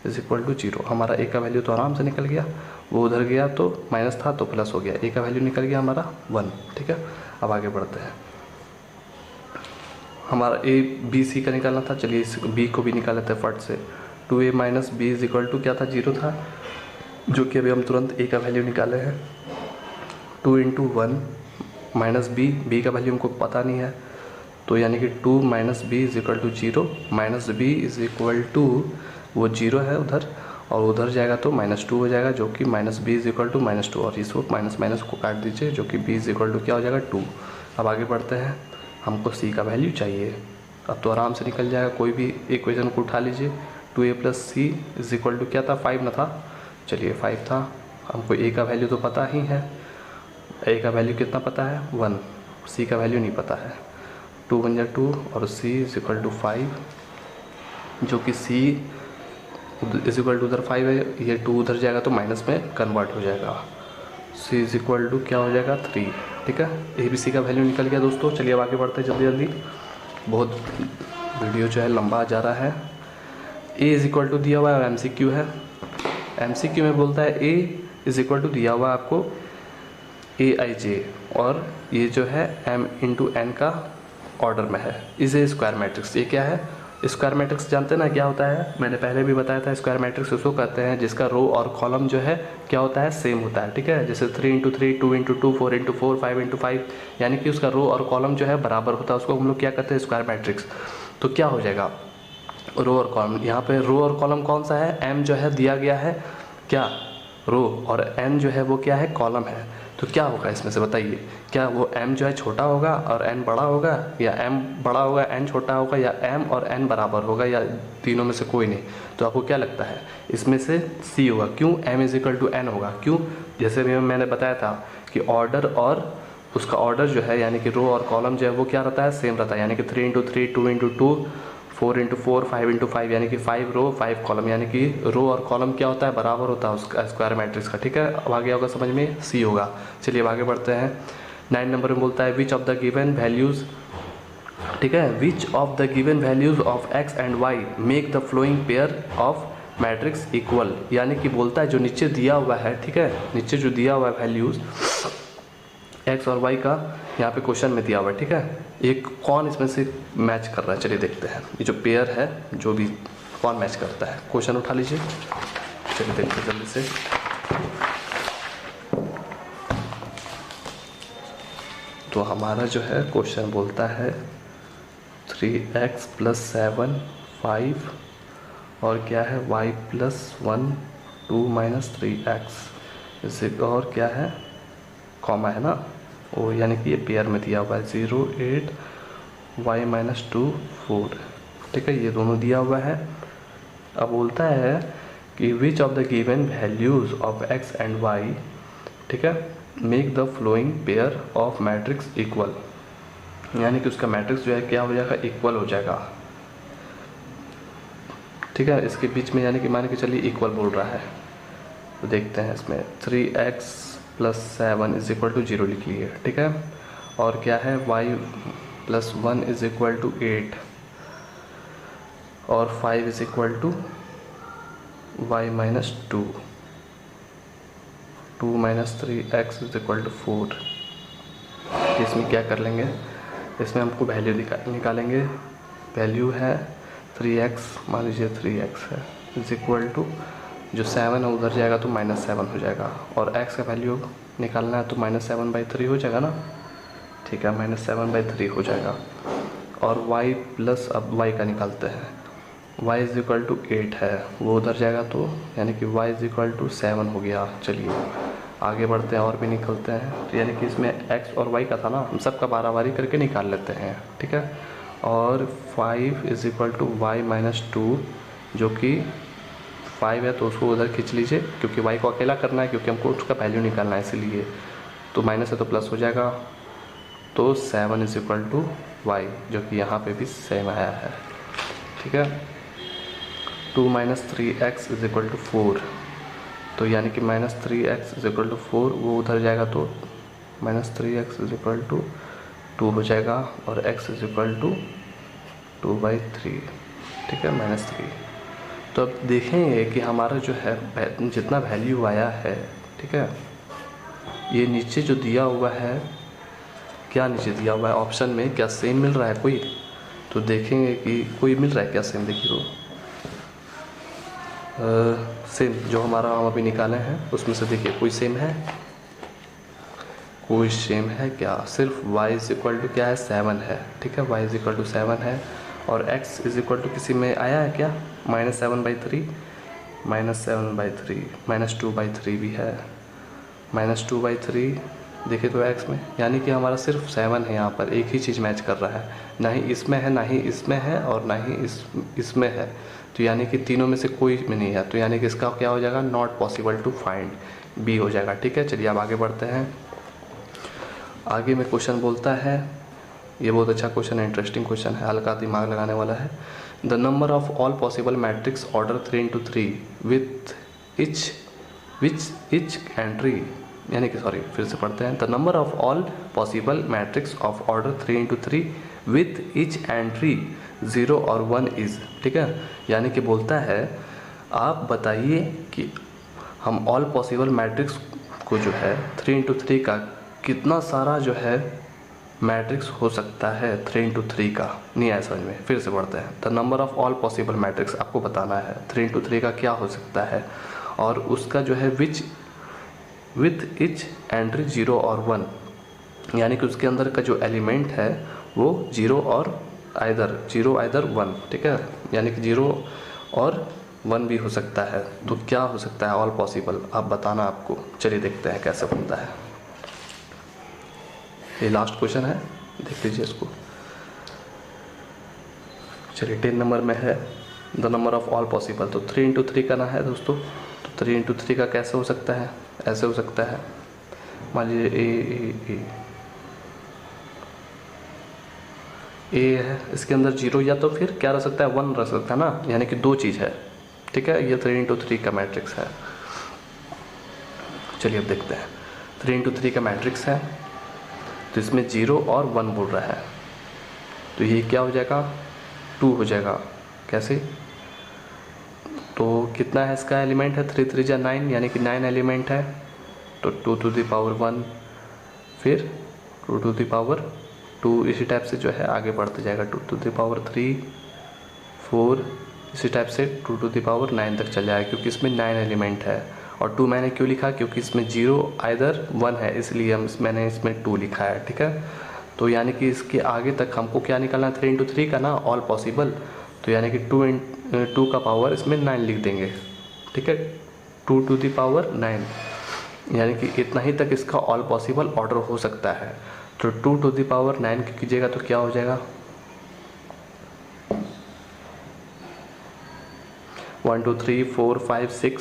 इज इक्वल टू 0। हमारा a का वैल्यू तो आराम से निकल गया, वो उधर गया तो माइनस था तो प्लस हो गया, a का वैल्यू निकल गया हमारा 1, ठीक है। अब आगे बढ़ते हैं, हमारा a b c का निकालना था, चलिए इस b को भी निकाल लेते हैं फट से। 2a minus b is equal to क्या था, 0 था, जो कि अभी हम तुरंत a का वैल्यू निकाले हैं। 2 इंटू 1 माइनस b का वैल्यू हमको पता नहीं है, तो यानी कि 2 minus b is equal to 0, minus b is equal to वो 0 है उधर, और उधर जाएगा तो -2 हो जाएगा, जो कि minus b is equal to -2, और इसको माइनस माइनस को काट दीजिए, जो कि b इज इक्वल टू क्या हो जाएगा 2। अब आगे बढ़ते हैं, हमको c का वैल्यू चाहिए। अब तो आराम से निकल जाएगा, कोई भी इक्वेशन को उठा लीजिए। 2a plus c is equal to क्या था, 5 ना था, चलिए 5 था। हमको a का वैल्यू तो पता ही है, a का वैल्यू कितना पता है 1, c का वैल्यू नहीं पता है। 2 1 जा 2 और c इज इक्वल टू 5, जो कि c इज इक्वल टू उधर 5 है, ये 2 उधर जाएगा तो माइनस में कन्वर्ट हो जाएगा। c इज इक्वल टू क्या हो जाएगा 3, ठीक है। ए बी सी का वैल्यू निकल गया दोस्तों। चलिए अब आगे बढ़ते हैं जल्दी जल्दी, बहुत वीडियो जो है लंबा जा रहा है। a इज इक्वल टू दिया हुआ है और MCQ है, MCQ में बोलता है a इज इक्वल टू दिया हुआ है आपको aij, और ये जो है m इंटू n का ऑर्डर में है, इज ए स्क्वायर मैट्रिक्स। ये क्या है, स्क्वायर मैट्रिक्स जानते हैं ना क्या होता है, मैंने पहले भी बताया था। स्क्वायर मैट्रिक्स उसको कहते हैं जिसका रो और कॉलम जो है क्या होता है, सेम होता है, ठीक है। जैसे 3 इंटू 3, 2 इंटू 2, 4 इंटू 4, 5 इंटू 5, यानी कि उसका रो और कॉलम जो है बराबर होता है, उसको हम लोग क्या कहते हैं, स्क्वायर मैट्रिक्स। तो क्या हो जाएगा, रो और कॉलम, यहाँ पे रो और कॉलम कौन सा है, m जो है दिया गया है क्या, रो, और n जो है वो क्या है, कॉलम है। तो क्या होगा इसमें से बताइए, क्या वो m जो है छोटा होगा और n बड़ा होगा, या m बड़ा होगा n छोटा होगा, या m और n बराबर होगा, या तीनों में से कोई नहीं। तो आपको क्या लगता है, इसमें से c होगा। क्यों, m is equal to n होगा, क्यों, जैसे भी मैंने बताया था कि ऑर्डर और उसका ऑर्डर जो है, यानी कि रो और कॉलम जो है वो क्या रहता है, सेम रहता है। यानी कि 3 इंटू 3, 2 इंटू 2, 4 इंटू 4, 5 इंटू 5, यानी कि 5 रो 5 कॉलम, यानी कि रो और कॉलम क्या होता है, बराबर होता है उसका स्क्वायर मैट्रिक्स का, ठीक है। अब आगे होगा समझ में, सी होगा। चलिए अब आगे बढ़ते हैं। 9 नंबर में बोलता है which of the given values, ठीक है, which of the given values of x and y make the flowing pair of matrix equal, यानी कि बोलता है जो नीचे दिया हुआ है, ठीक है, नीचे जो दिया हुआ है वैल्यूज़ x और y का यहाँ पे क्वेश्चन में दिया हुआ है, ठीक है, एक कौन इसमें से मैच कर रहा है। चलिए देखते हैं, ये जो पेयर है जो भी कौन मैच करता है, क्वेश्चन उठा लीजिए, चलिए देखते हैं जल्दी से। तो हमारा जो है क्वेश्चन बोलता है 3x प्लस 7 5 और क्या है y प्लस 1 2 माइनस 3x, इससे और क्या है, कॉमा है ना, वो यानी कि ये पेयर में दिया हुआ है 0 8 y माइनस 2 4, ठीक है, ये दोनों दिया हुआ है। अब बोलता है कि which of the given values of x and y, ठीक है, make the flowing pair of matrix equal, यानी कि उसका मैट्रिक्स जो है क्या हो जाएगा, इक्वल हो जाएगा, ठीक है। इसके बीच में यानी कि मान के चलिए इक्वल बोल रहा है, तो देखते हैं इसमें 3x plus 7 is equal to 0 लिख लिए, ठीक है, और क्या है y plus 1 is equal to 8 और 5 is equal to y minus 2, 2 minus 3x is equal to 4। इसमें क्या कर लेंगे, इसमें हमको वैल्यू निकालेंगे, वैल्यू है 3x, मान लीजिए 3x है, इज इक्वल टू जो 7 है उधर जाएगा तो -7 हो जाएगा, और x का वैल्यू निकालना है तो -7/3 हो जाएगा ना, ठीक है, -7/3 हो जाएगा। और y प्लस, अब y का निकालते हैं, y इज इक्वल टू 8 है, वो उधर जाएगा तो यानी कि y इज इक्वल टू 7 हो गया। चलिए आगे बढ़ते हैं और भी निकलते हैं, तो यानी कि इसमें x और y का था ना, हम सबका बारी करके निकाल लेते हैं, ठीक है। और 5 is equal to y minus 2, जो कि 5 है तो उसको उधर खींच लीजिए, क्योंकि y को अकेला करना है, क्योंकि हमको उसका वैल्यू निकालना है, इसीलिए तो माइनस है तो प्लस हो जाएगा। तो 7 इज इक्वल टू वाई, जो कि यहाँ पे भी सेम आया है, ठीक है। 2 minus 3x is equal to 4, तो यानी कि minus 3x is equal to 4, वो उधर जाएगा तो minus 3x is equal to 2 हो जाएगा, और x इज इक्वल टू 2/3, ठीक है, -3। तो अब देखेंगे कि हमारा जो है जितना वैल्यू आया है, ठीक है, ये नीचे जो दिया हुआ है, क्या नीचे दिया हुआ है ऑप्शन में, क्या सेम मिल रहा है कोई? तो देखेंगे कि कोई मिल रहा है क्या सेम, देखिए तो सेम जो हमारा हम अभी निकाले हैं उसमें से देखिए कोई सेम है, कोई सेम है क्या? सिर्फ y इज इक्वल टू क्या है, 7 है, ठीक है, y इज इक्वल टू 7 है, और x इज इक्वल टू किसी में आया है क्या, -7/3, -7/3, -2/3 भी है, -2/3 देखिए तो x में, यानी कि हमारा सिर्फ 7 है यहाँ पर, एक ही चीज़ मैच कर रहा है, ना ही इसमें है, ना ही इसमें है, और ना ही इसमें है, तो यानी कि तीनों में से कोई में नहीं है, तो यानी कि इसका क्या हो जाएगा, not possible to find, b हो जाएगा, ठीक है। चलिए अब आगे बढ़ते हैं। आगे में क्वेश्चन बोलता है, ये बहुत अच्छा क्वेश्चन है, इंटरेस्टिंग क्वेश्चन है, हल्का दिमाग लगाने वाला है। The number of all possible matrix order 3×3 with each entry, यानी कि सॉरी फिर से पढ़ते हैं। The number of all possible matrix of order 3×3 with each entry 0 और 1 इज, ठीक है, यानी कि बोलता है आप बताइए कि हम ऑल पॉसिबल मैट्रिक्स को जो है 3×3 का कितना सारा जो है मैट्रिक्स हो सकता है 3×3 का, नहीं आया समझ में, फिर से पढ़ते हैं। The number of all possible matrix आपको बताना है 3×3 का क्या हो सकता है, और उसका जो है विथ इच एंट्री 0 और 1, यानी कि उसके अंदर का जो एलिमेंट है वो 0 और आइदर 1, ठीक है, यानी कि 0 और 1 भी हो सकता है। तो क्या हो सकता है ऑल पॉसिबल, आप बताना आपको। चलिए देखते हैं कैसे बनता है। ये लास्ट क्वेश्चन है, देख लीजिए इसको। चलिए 10 नंबर में है the number of all possible, तो 3×3 करना है दोस्तों। तो 3×3 का कैसे हो सकता है, ऐसे हो सकता है, मान लीजिए ए है, इसके अंदर 0 या तो फिर क्या रह सकता है, 1 रह सकता है ना, यानी कि दो चीज़ है, ठीक है, ये 3×3 का मैट्रिक्स है। चलिए अब देखते हैं, 3×3 का मैट्रिक्स है, तो इसमें 0 और 1 बोल रहा है, तो ये क्या हो जाएगा, 2 हो जाएगा। कैसे, तो कितना है इसका एलिमेंट है, 3 3 9, यानी कि 9 एलिमेंट है, तो 2⁻1, फिर 2⁻2, इसी टाइप से जो है आगे बढ़ते जाएगा, 2⁻3, 4, इसी टाइप से 2⁻9 तक चल जाएगा, क्योंकि इसमें 9 एलिमेंट है। और 2 मैंने क्यों लिखा, क्योंकि इसमें 0 आइदर 1 है, इसलिए मैंने इसमें 2 लिखा है, ठीक है। तो यानी कि इसके आगे तक हमको क्या निकालना है, 3×3 का ना, ऑल पॉसिबल, तो यानी कि 2 का पावर इसमें 9 लिख देंगे, ठीक है, 2⁻9, यानी कि इतना ही तक इसका ऑल पॉसिबल ऑर्डर हो सकता है। तो 2⁻9 कीजिएगा तो क्या हो जाएगा, 1 2 3 4 5 6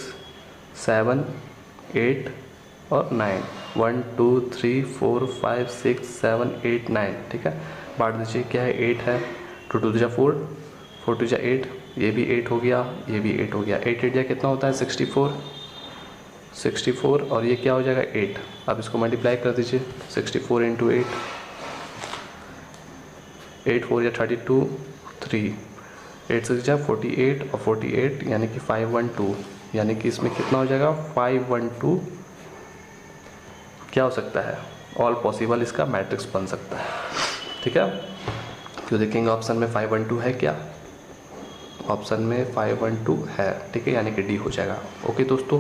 7 8 और 9, 1 2 3 4 5 6 7 8 9, ठीक है। बांट दीजिए, क्या है, 8 है, 2 2 जा 4, 4 2 जा 8, ये भी 8 हो गया, ये भी 8 हो गया, 8 8 जा कितना होता है, 64, और ये क्या हो जाएगा, 8। अब इसको मल्टीप्लाई कर दीजिए, 64 × 8, 8 4 या 32, 3, 8 6 जा 48, और 48 यानी कि 512, यानी कि इसमें कितना हो जाएगा, 512 क्या हो सकता है, ऑल पॉसिबल इसका मैट्रिक्स बन सकता है, ठीक है। तो देखेंगे ऑप्शन में 512 है क्या, ऑप्शन में 512 है, ठीक है, यानी कि डी हो जाएगा। ओके दोस्तों,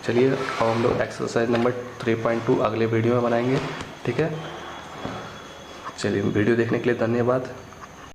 चलिए अब हम लोग एक्सरसाइज नंबर 3.2 अगले वीडियो में बनाएंगे, ठीक है। चलिए वीडियो देखने के लिए धन्यवाद।